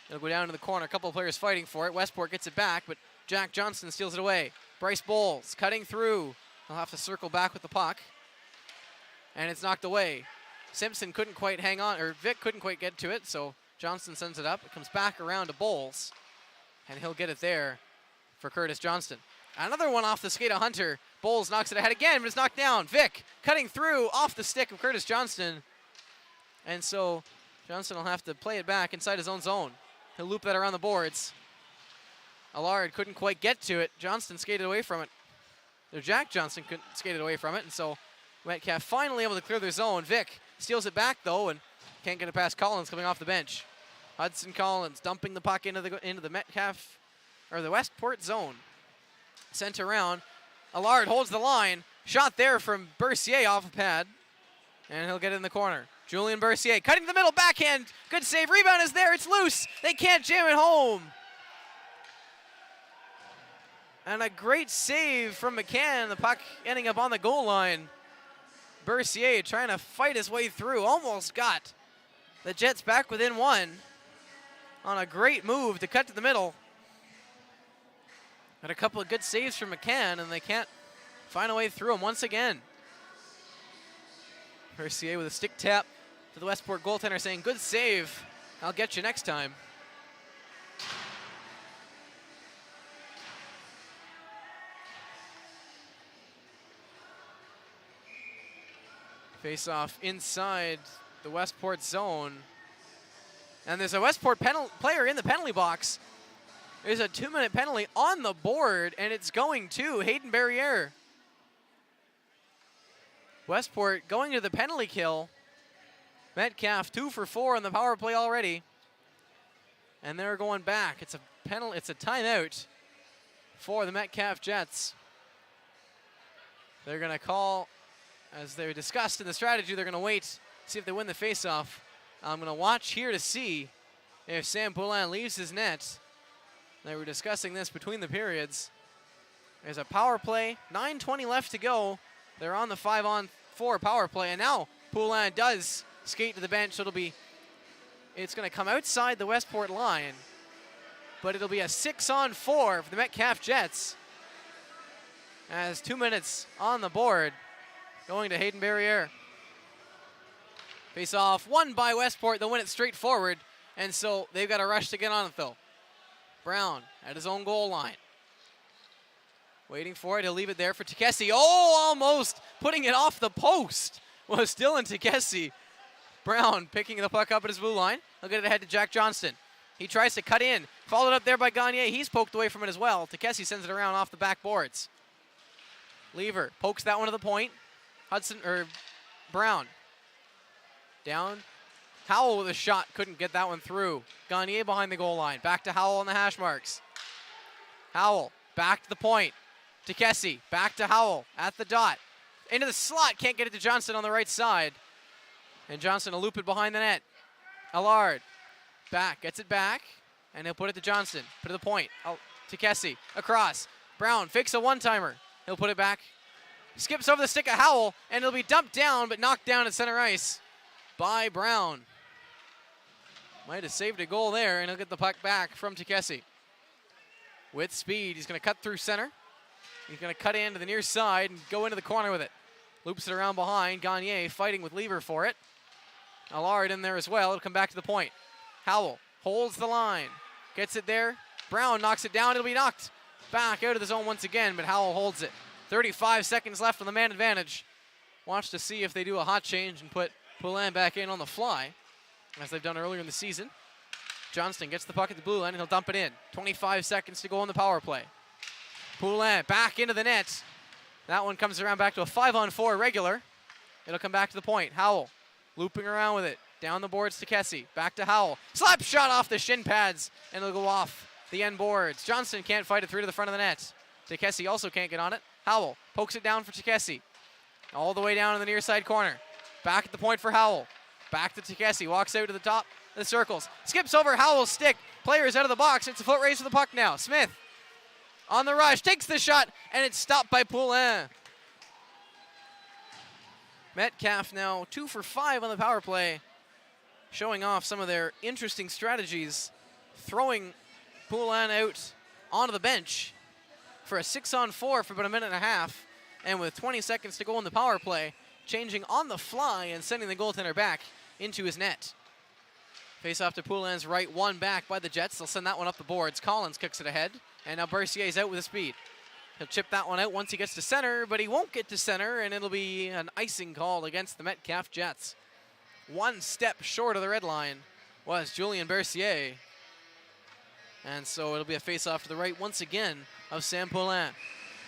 Speaker 1: It'll go down to the corner. A couple of players fighting for it. Westport gets it back, but Jack Johnston steals it away. Bryce Bowles cutting through. He'll have to circle back with the puck. And it's knocked away. Simpson couldn't quite hang on, or Vic couldn't quite get to it, so Johnston sends it up. It comes back around to Bowles, and he'll get it there for Curtis Johnston. Another one off the skate of Hunter. Bowles knocks it ahead again, but it's knocked down. Vic cutting through off the stick of Curtis Johnston. And so Johnston will have to play it back inside his own zone. He'll loop that around the boards. Allard couldn't quite get to it. Johnston skated away from it. Or Jack Johnston couldn't skated away from it, and so Metcalfe finally able to clear their zone. Vic steals it back though, and can't get it past Collins coming off the bench. Hudson Collins dumping the puck into the Metcalfe, or the Westport zone. Sent around. Allard holds the line. Shot there from Bercier off a pad, and he'll get it in the corner. Julian Bercier cutting to the middle, backhand. Good save. Rebound is there. It's loose. They can't jam it home. And a great save from McCann. The puck ending up on the goal line. Bercier trying to fight his way through. Almost got the Jets back within one on a great move to cut to the middle. Had a couple of good saves from McCann, and they can't find a way through him once again. Bercier with a stick tap to the Westport goaltender saying, good save. I'll get you next time. Face off inside the Westport zone. And there's a Westport player in the penalty box. There's a 2-minute penalty on the board, and it's going to Hayden Barriere. Westport going to the penalty kill. Metcalfe 2 for 4 on the power play already. And they're going back. It's a penalty, it's a timeout for the Metcalfe Jets. They're gonna call, as they discussed in the strategy, they're gonna wait, see if they win the faceoff. I'm gonna watch here to see if Sam Poulin leaves his net. They were discussing this between the periods. There's a power play, 9:20 left to go. They're on the 5-on-4 power play, and now Poulin does skate to the bench, so it's gonna come outside the Westport line, but it'll be a 6-on-4 for the Metcalfe Jets. As 2 minutes on the board, going to Hayden Barriere. Face off, won by Westport. They'll win it straight forward, and so they've got to rush to get on it though. Brown at his own goal line. Waiting for it, he'll leave it there for Takesi. Oh, almost putting it off the post was Dylan Takesi. Brown picking the puck up at his blue line. He'll get it ahead to Jack Johnston. He tries to cut in. Followed up there by Gagne. He's poked away from it as well. Takesi sends it around off the backboards. Lever pokes that one to the point. Brown. Down. Howell with a shot. Couldn't get that one through. Gagne behind the goal line. Back to Howell on the hash marks. Howell back to the point. Takesi back to Howell at the dot. into the slot. Can't get it to Johnston on the right side. And Johnston will loop it behind the net. Allard back, gets it back, and he'll put it to Johnston. Put it to the point. To Kessie. Across. Brown fakes a one-timer. He'll put it back. Skips over the stick of Howell, and it'll be dumped down, but knocked down at center ice by Brown. Might have saved a goal there, and he'll get the puck back from Kessie. With speed, he's going to cut through center. He's going to cut into the near side and go into the corner with it. Loops it around behind. Gagne fighting with Lever for it. Allard in there as well. It'll come back to the point. Howell holds the line. Gets it there. Brown knocks it down. It'll be knocked back out of the zone once again, but Howell holds it. 35 seconds left on the man advantage. Watch to see if they do a hot change and put Poulin back in on the fly, as they've done earlier in the season. Johnston gets the puck at the blue line, and he'll dump it in. 25 seconds to go on the power play. Poulin back into the net. That one comes around back to a 5-on-4 regular. It'll come back to the point. Howell looping around with it. Down the boards to Kessie. Back to Howell. Slap shot off the shin pads, and it'll go off the end boards. Johnston can't fight it through to the front of the net. Kessie also can't get on it. Howell pokes it down for Kessie. All the way down in the near side corner. Back at the point for Howell. Back to Kessie. Walks out to the top of the circles. Skips over Howell's stick. Players out of the box. It's a foot race for the puck now. Smith on the rush. Takes the shot, and it's stopped by Poulin. Metcalfe now 2 for 5 on the power play, showing off some of their interesting strategies, throwing Poulin out onto the bench for a 6-on-4 for about a minute and a half, and with 20 seconds to go on the power play, changing on the fly and sending the goaltender back into his net. Face off to Poulin's right, one back by the Jets. They'll send that one up the boards. Collins kicks it ahead, and now Bercier's out with the speed. He'll chip that one out once he gets to center, but he won't get to center, and it'll be an icing call against the Metcalfe Jets. One step short of the red line was Julien Bercier. And so it'll be a face-off to the right once again of Sam Poulin.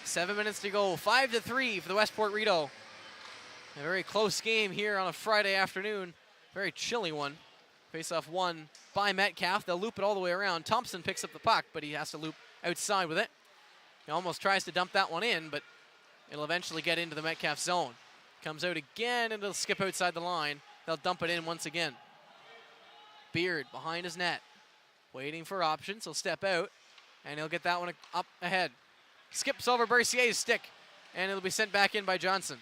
Speaker 1: 7 minutes to go, 5-3 for the Westport Rideau. A very close game here on a Friday afternoon. Very chilly one. Face-off won by Metcalfe. They'll loop it all the way around. Thompson picks up the puck, but he has to loop outside with it. He almost tries to dump that one in, but it'll eventually get into the Metcalfe zone. Comes out again, and it'll skip outside the line. They'll dump it in once again. Beard behind his net. Waiting for options. He'll step out, and he'll get that one up ahead. Skips over Bercier's stick, and it'll be sent back in by Johnson.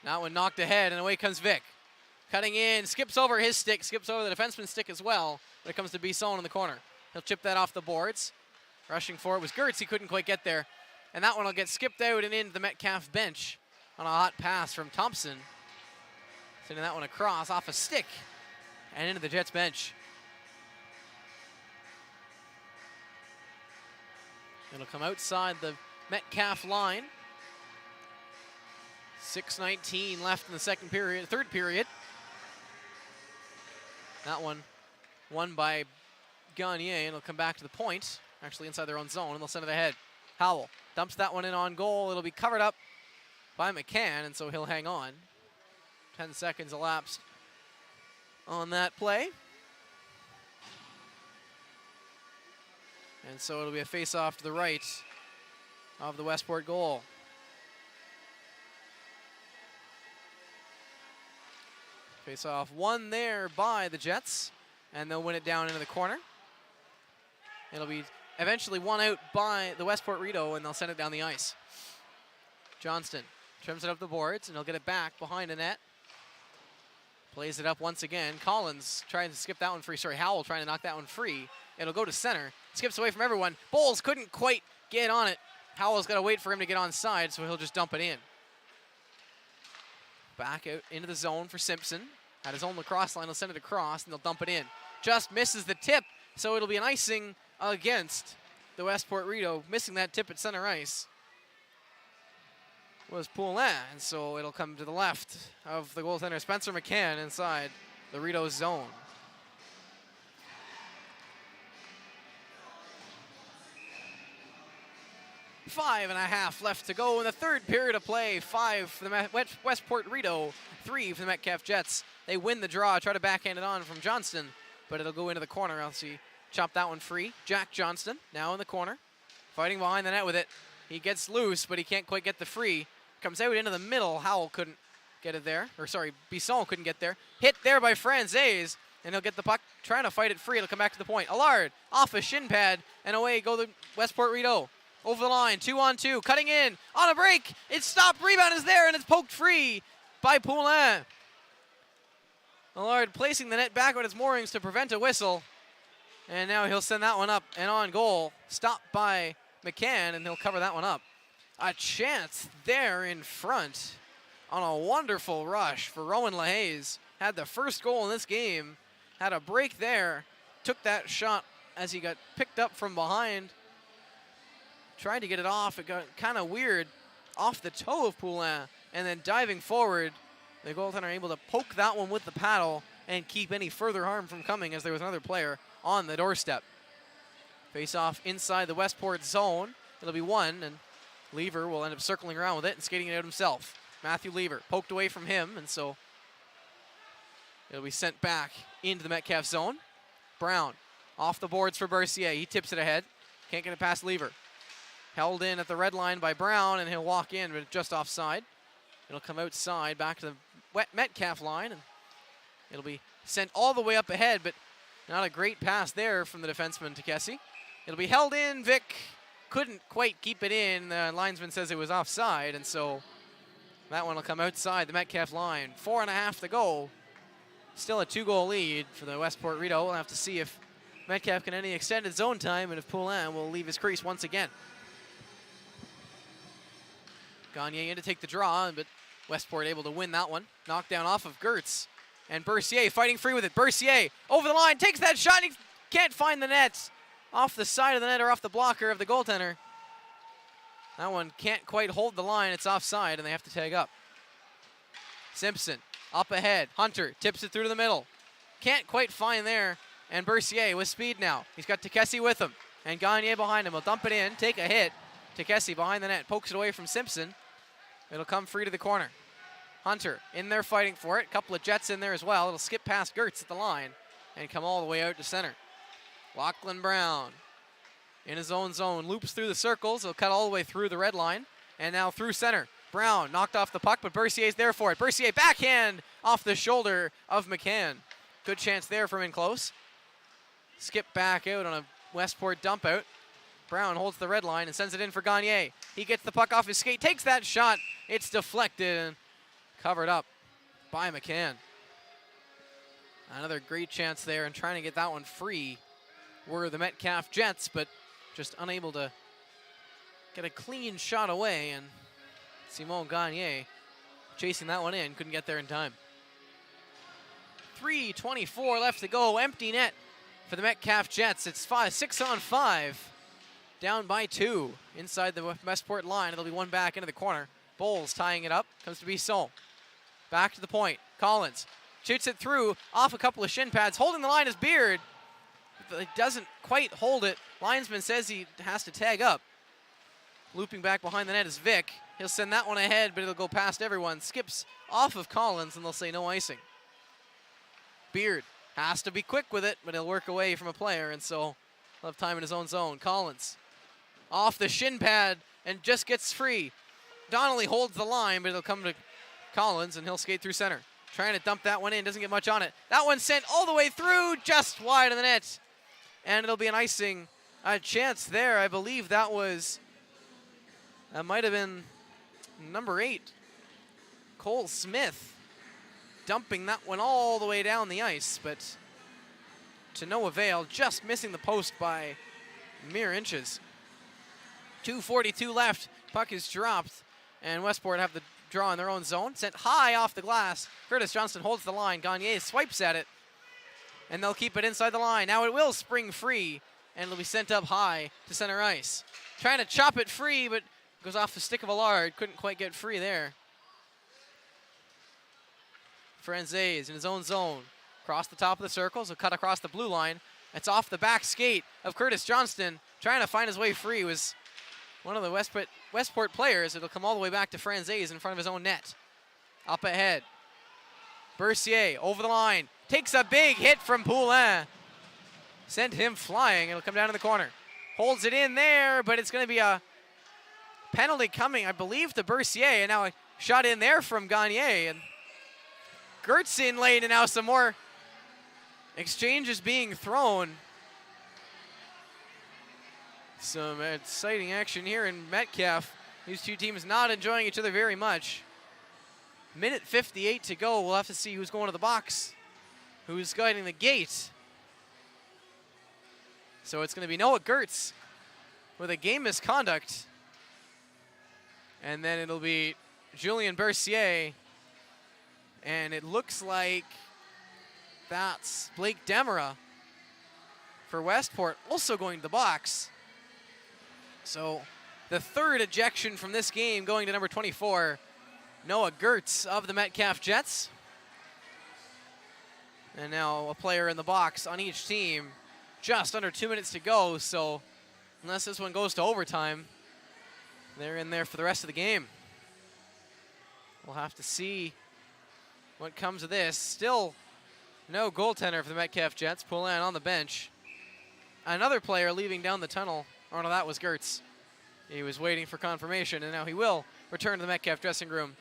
Speaker 1: That one knocked ahead, and away comes Vic. Cutting in, skips over his stick, skips over the defenseman's stick as well when it comes to Bisson in the corner. He'll chip that off the boards. Rushing for it was Gertz. He couldn't quite get there. And that one will get skipped out and into the Metcalfe bench on a hot pass from Thompson. Sending that one across off a stick and into the Jets bench. It'll come outside the Metcalfe line. 6:19 left in the third period. That one won by Gagne, and it'll come back to the point, actually inside their own zone, and they'll send it ahead. Howell dumps that one in on goal. It'll be covered up by McCann, and so he'll hang on. 10 seconds elapsed on that play. And so it'll be a face-off to the right of the Westport goal. Face-off won there by the Jets, and they'll win it down into the corner. It'll be eventually won out by the Westport Rideau, and they'll send it down the ice. Johnston trims it up the boards, and he'll get it back behind the net. Plays it up once again. Collins trying to skip that one free. Sorry, Howell trying to knock that one free. It'll go to center. Skips away from everyone. Bowles couldn't quite get on it. Howell's got to wait for him to get on side, so he'll just dump it in. Back out into the zone for Simpson. At his own lacrosse line, he'll send it across, and they'll dump it in. Just misses the tip, so it'll be an icing against the Westport Rideau. Missing that tip at center ice was Poulin, and so it'll come to the left of the goaltender, Spencer McCann, inside the Rideau zone. Five and a half left to go in the third period of play. 5 for the Westport Rideau, 3 for the Metcalfe Jets. They win the draw, try to backhand it on from Johnston, but it'll go into the corner. Else he chopped that one free. Jack Johnston now in the corner, fighting behind the net with it. He gets loose, but he can't quite get the free. comes out into the middle. Howell couldn't get it there. Or sorry, Bisson couldn't get there. Hit there by Franzese, and he'll get the puck, trying to fight it free. It'll come back to the point. Allard off a shin pad, and away go the Westport Rideau. Over the line, 2-on-2, cutting in, on a break. It's stopped, rebound is there, and it's poked free by Poulin. Allard placing the net back on its moorings to prevent a whistle. And now he'll send that one up and on goal. Stopped by McCann, and he'll cover that one up. A chance there in front on a wonderful rush for Rowan LaHaye. Had the first goal in this game. Had a break there. Took that shot as he got picked up from behind. Tried to get it off. It got kind of weird off the toe of Poulin. And then diving forward, the goaltender able to poke that one with the paddle and keep any further harm from coming as there was another player on the doorstep. Face off inside the Westport zone. It'll be one, and Lever will end up circling around with it and skating it out himself. Matthew Lever poked away from him, and so it'll be sent back into the Metcalfe zone. Brown off the boards for Bercier. He tips it ahead. Can't get it past Lever. Held in at the red line by Brown, and he'll walk in, but just offside. It'll come outside back to the Metcalfe line, and it'll be sent all the way up ahead, but not a great pass there from the defenseman to Kessie. It'll be held in. Vic couldn't quite keep it in. The linesman says it was offside, and so that one will come outside the Metcalfe line. 4.5 to go. Still a 2-goal lead for the Westport Rideau. We'll have to see if Metcalfe can any extended zone time, and if Poulin will leave his crease once again. Gagne in to take the draw, but Westport able to win that one. Knockdown off of Gertz. And Bercier fighting free with it. Bercier over the line, takes that shot. He can't find the net. Off the side of the net or off the blocker of the goaltender. That one can't quite hold the line. It's offside, and they have to tag up. Simpson up ahead. Hunter tips it through to the middle. Can't quite find there. And Bercier with speed now. He's got Kessie with him. And Gagne behind him. He'll dump it in, take a hit. Kessie behind the net, pokes it away from Simpson. It'll come free to the corner. Hunter in there fighting for it. Couple of jets in there as well. It'll skip past Gertz at the line and come all the way out to center. Lachlan Brown in his own zone. Loops through the circles. He'll cut all the way through the red line. And now through center. Brown knocked off the puck, but Bercier's there for it. Bercier backhand off the shoulder of McCann. Good chance there from in close. Skip back out on a Westport dump out. Brown holds the red line and sends it in for Gagne. He gets the puck off his skate, takes that shot. It's deflected and covered up by McCann. Another great chance there, and trying to get that one free were the Metcalfe Jets, but just unable to get a clean shot away, and Simon Gagne chasing that one in, couldn't get there in time. 3:24 left to go, empty net for the Metcalfe Jets. It's 6-on-5, down by 2 inside the Westport line. It'll be one back into the corner. Bowles tying it up, comes to Bisson. Back to the point, Collins shoots it through, off a couple of shin pads, holding the line is Beard. It doesn't quite hold it. Linesman says he has to tag up. Looping back behind the net is Vic. He'll send that one ahead, but it'll go past everyone. Skips off of Collins, and they'll say no icing. Beard has to be quick with it, but he'll work away from a player, and so he'll have time in his own zone. Collins off the shin pad and just gets free. Donnelly holds the line, but it'll come to Collins, and he'll skate through center. Trying to dump that one in, doesn't get much on it. That one sent all the way through, just wide of the net. And it'll be an icing. A chance there, I believe that might have been number 8, Cole Smith, dumping that one all the way down the ice, but to no avail, just missing the post by mere inches. 2:42 left, puck is dropped, and Westport have the draw in their own zone. Sent high off the glass. Curtis Johnston holds the line. Gagne swipes at it, and they'll keep it inside the line. Now it will spring free, and it'll be sent up high to center ice. Trying to chop it free, but goes off the stick of Allard. Couldn't quite get free there. Franzese in his own zone. Across the top of the circles. He'll cut across the blue line. It's off the back skate of Curtis Johnston. Trying to find his way free was one of the Westport players. It'll come all the way back to Franzese in front of his own net. Up ahead. Bercier over the line. Takes a big hit from Poulin. Sent him flying. It'll come down to the corner. Holds it in there, but it's going to be a penalty coming, I believe, to Bercier, and now a shot in there from Gagne, and Gertz in lane, and now some more exchanges being thrown. Some exciting action here in Metcalfe. These two teams not enjoying each other very much. Minute 58 to go. We'll have to see who's going to the box, who's guiding the gate. So it's going to be Noah Gertz with a game misconduct. And then it'll be Julien Bercier. And it looks like that's Blake Demera for Westport, also going to the box. So the third ejection from this game going to number 24, Noah Gertz of the Metcalfe Jets. And now a player in the box on each team. Just under 2 minutes to go, so unless this one goes to overtime, they're in there for the rest of the game. We'll have to see what comes of this. Still no goaltender for the Metcalfe Jets. Poulin on the bench. Another player leaving down the tunnel. Oh no, that was Gertz. He was waiting for confirmation, and now he will return to the Metcalfe dressing room.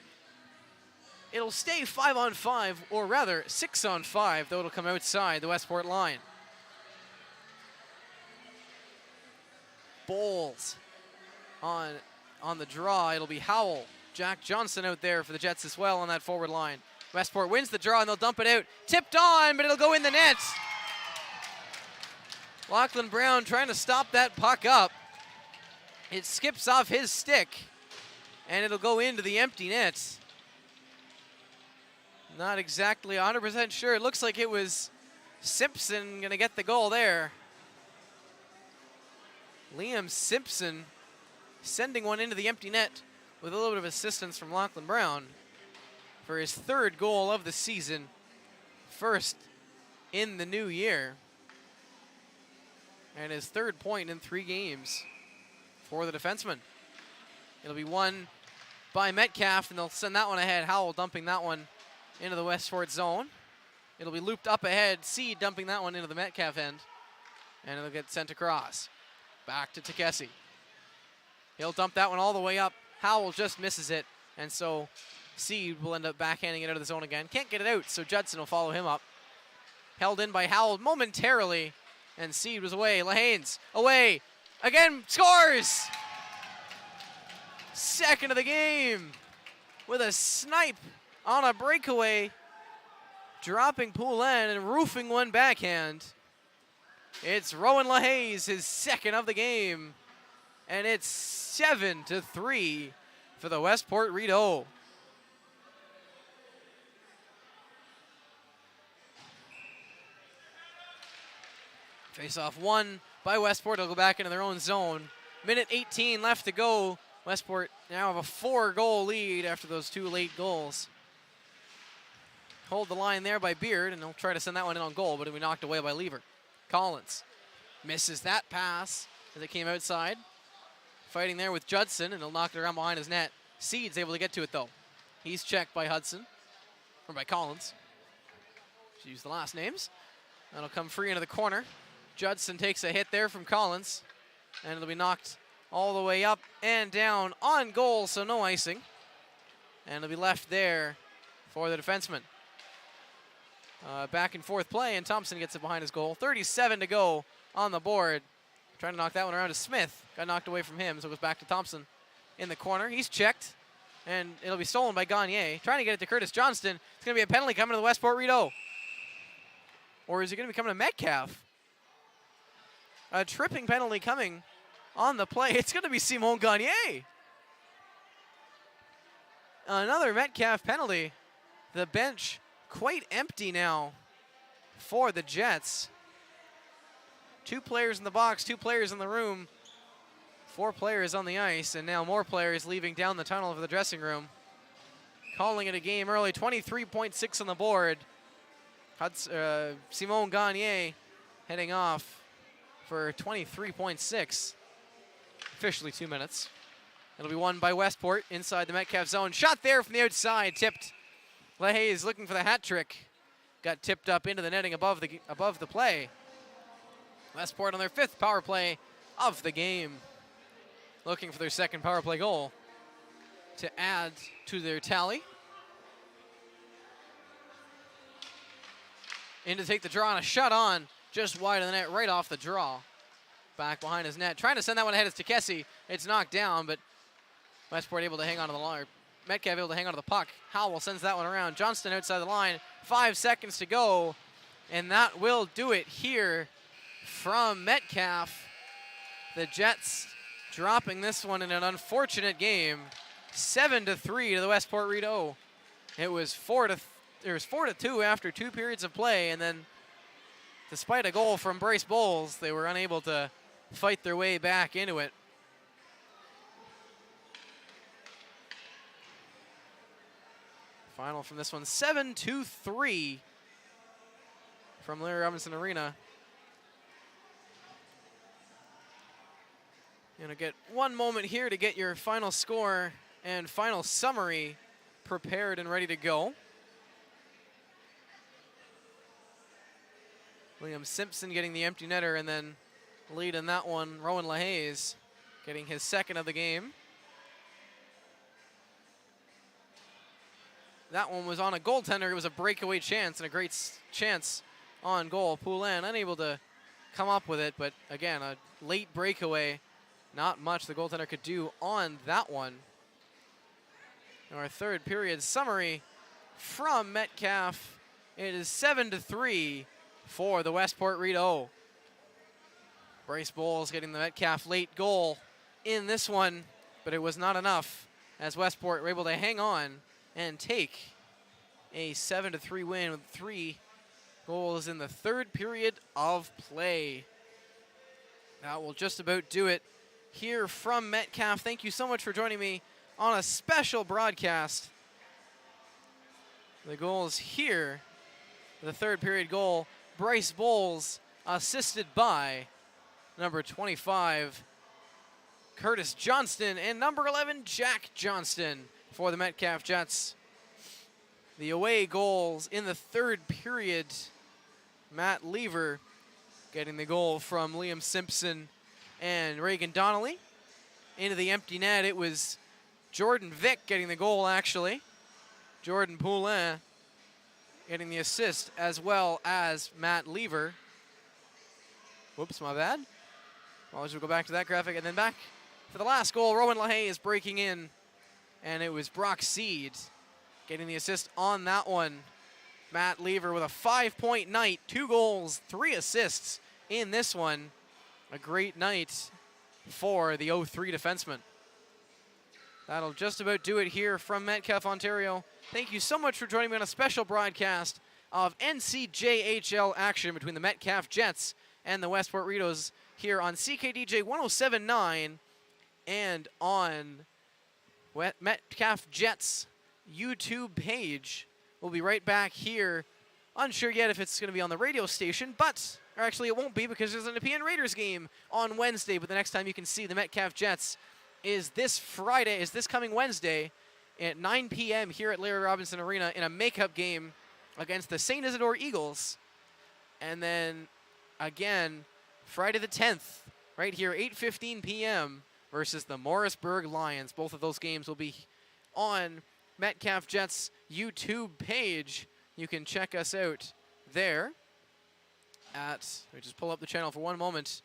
Speaker 1: It'll stay 5-on-5, or rather 6-on-5, though it'll come outside the Westport line. Bowles on the draw. It'll be Howell. Jack Johnson out there for the Jets as well on that forward line. Westport wins the draw, and they'll dump it out. Tipped on, but it'll go in the net. Lachlan Brown trying to stop that puck up. It skips off his stick, and it'll go into the empty net. Not exactly 100% sure. It looks like it was Simpson going to get the goal there. Liam Simpson sending one into the empty net with a little bit of assistance from Lachlan Brown for his third goal of the season, first in the new year, and his third point in 3 games for the defenseman. It'll be won by Metcalfe, and they'll send that one ahead. Howell dumping that one into the Westport zone. It'll be looped up ahead. Seed dumping that one into the Metcalfe end, and it'll get sent across. Back to Takesi. He'll dump that one all the way up. Howell just misses it, and so Seed will end up backhanding it out of the zone again. Can't get it out, so Judson will follow him up. Held in by Howell momentarily, and Seed was away. Lahane's away. Again, scores! Second of the game with a snipe on a breakaway. Dropping Poulin and roofing one backhand. It's Rowan LaHaye, his second of the game. And it's 7-3 for the Westport Rideau. Face-off won by Westport. They'll go back into their own zone. Minute 18 left to go. Westport now have a 4-goal lead after those 2 late goals. Hold the line there by Beard, and they'll try to send that one in on goal, but it'll be knocked away by Lever. Collins misses that pass as it came outside. Fighting there with Judson, and he'll knock it around behind his net. Seed's able to get to it, though. He's checked by Hudson, or by Collins. Should use the last names. That'll come free into the corner. Judson takes a hit there from Collins, and it'll be knocked all the way up and down on goal, so no icing. And it'll be left there for the defenseman. Back and forth play, and Thompson gets it behind his goal. 37 to go on the board. Trying to knock that one around to Smith. Got knocked away from him, so it goes back to Thompson in the corner. He's checked, and it'll be stolen by Gagne. Trying to get it to Curtis Johnston. It's going to be a penalty coming to the Westport Rideau. Or is it going to be coming to Metcalfe? A tripping penalty coming on the play. It's going to be Simon Gagne. Another Metcalfe penalty. The bench quite empty now for the Jets. 2 players in the box, 2 players in the room, 4 players on the ice, and now more players leaving down the tunnel for the dressing room. Calling it a game early, 23.6 on the board. Simon Gagne heading off for 23.6. Officially 2 minutes. It'll be won by Westport inside the Metcalfe zone. Shot there from the outside, tipped. LaHaye is looking for the hat trick. Got tipped up into the netting above the play. Westport on their 5th power play of the game. looking for their second power play goal to add to their tally. In to take the draw, and a shot on just wide of the net, right off the draw. Back behind his net. Trying to send that one ahead is Jr.C. It's knocked down, but Westport able to hang on to the line. Metcalfe able to hang on to the puck. Howell sends that one around. Johnston outside the line. 5 seconds to go, and that will do it here from Metcalfe. The Jets dropping this one in an unfortunate game. 7-3 to the Westport RIDEAUS. It was 4-2 after 2 periods of play, and then despite a goal from Bryce Bowles, they were unable to fight their way back into it. Final from this one, 7-3 from Larry Robinson Arena. You're gonna get one moment here to get your final score and final summary prepared and ready to go. Liam Simpson getting the empty netter, and then lead in that one, Rowan LaHaye getting his second of the game. That one was on a goaltender. It was a breakaway chance and a great chance on goal. Poulin unable to come up with it, but again, a late breakaway. Not much the goaltender could do on that one. Our third period summary from Metcalfe. It is 7-3 for the Westport RIDEAUS. Bryce Bowles getting the Metcalfe late goal in this one, but it was not enough as Westport were able to hang on and take a 7-3 win with 3 goals in the third period of play. That will just about do it here from Metcalfe. Thank you so much for joining me on a special broadcast. The goals here, the third period goal, Bryce Bowles, assisted by number 25, Curtis Johnston, and number 11, Jack Johnston for the Metcalfe Jets. The away goals in the third period, Matt Lever getting the goal from Liam Simpson and Reagan Donnelly. Into the empty net, it was Jordan Vick getting the goal, actually. Jordan Poulin getting the assist, as well as Matt Lever. Whoops, my bad. We'll go back to that graphic. And then back for the last goal, Rowan LaHaye is breaking in. And it was Brock Seed getting the assist on that one. Matt Lever with a 5-point night, 2 goals, 3 assists in this one. A great night for the 0-3 defenseman. That'll just about do it here from Metcalfe, Ontario. Thank you so much for joining me on a special broadcast of NCJHL action between the Metcalfe Jets and the Westport RIDEAUS here on CKDJ 107.9 and on Metcalfe Jets YouTube page. We'll be right back here. Unsure yet if it's going to be on the radio station, but or actually it won't be because there's an Nepean Raiders game on Wednesday. But the next time you can see the Metcalfe Jets is this coming Wednesday at 9 p.m. here at Larry Robinson Arena in a makeup game against the St. Isidore Eagles. And then again, Friday the 10th, right here, 8:15 p.m. versus the Morrisburg Lions. Both of those games will be on Metcalfe Jets YouTube page. You can check us out there at, let me just pull up the channel for one moment,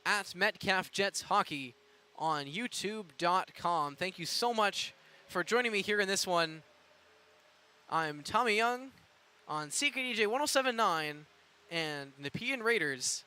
Speaker 1: at Metcalfe Jets Hockey on youtube.com. Thank you so much for joining me here in this one. I'm Tommy Young on CKDJ 107.9 and Nepean Raiders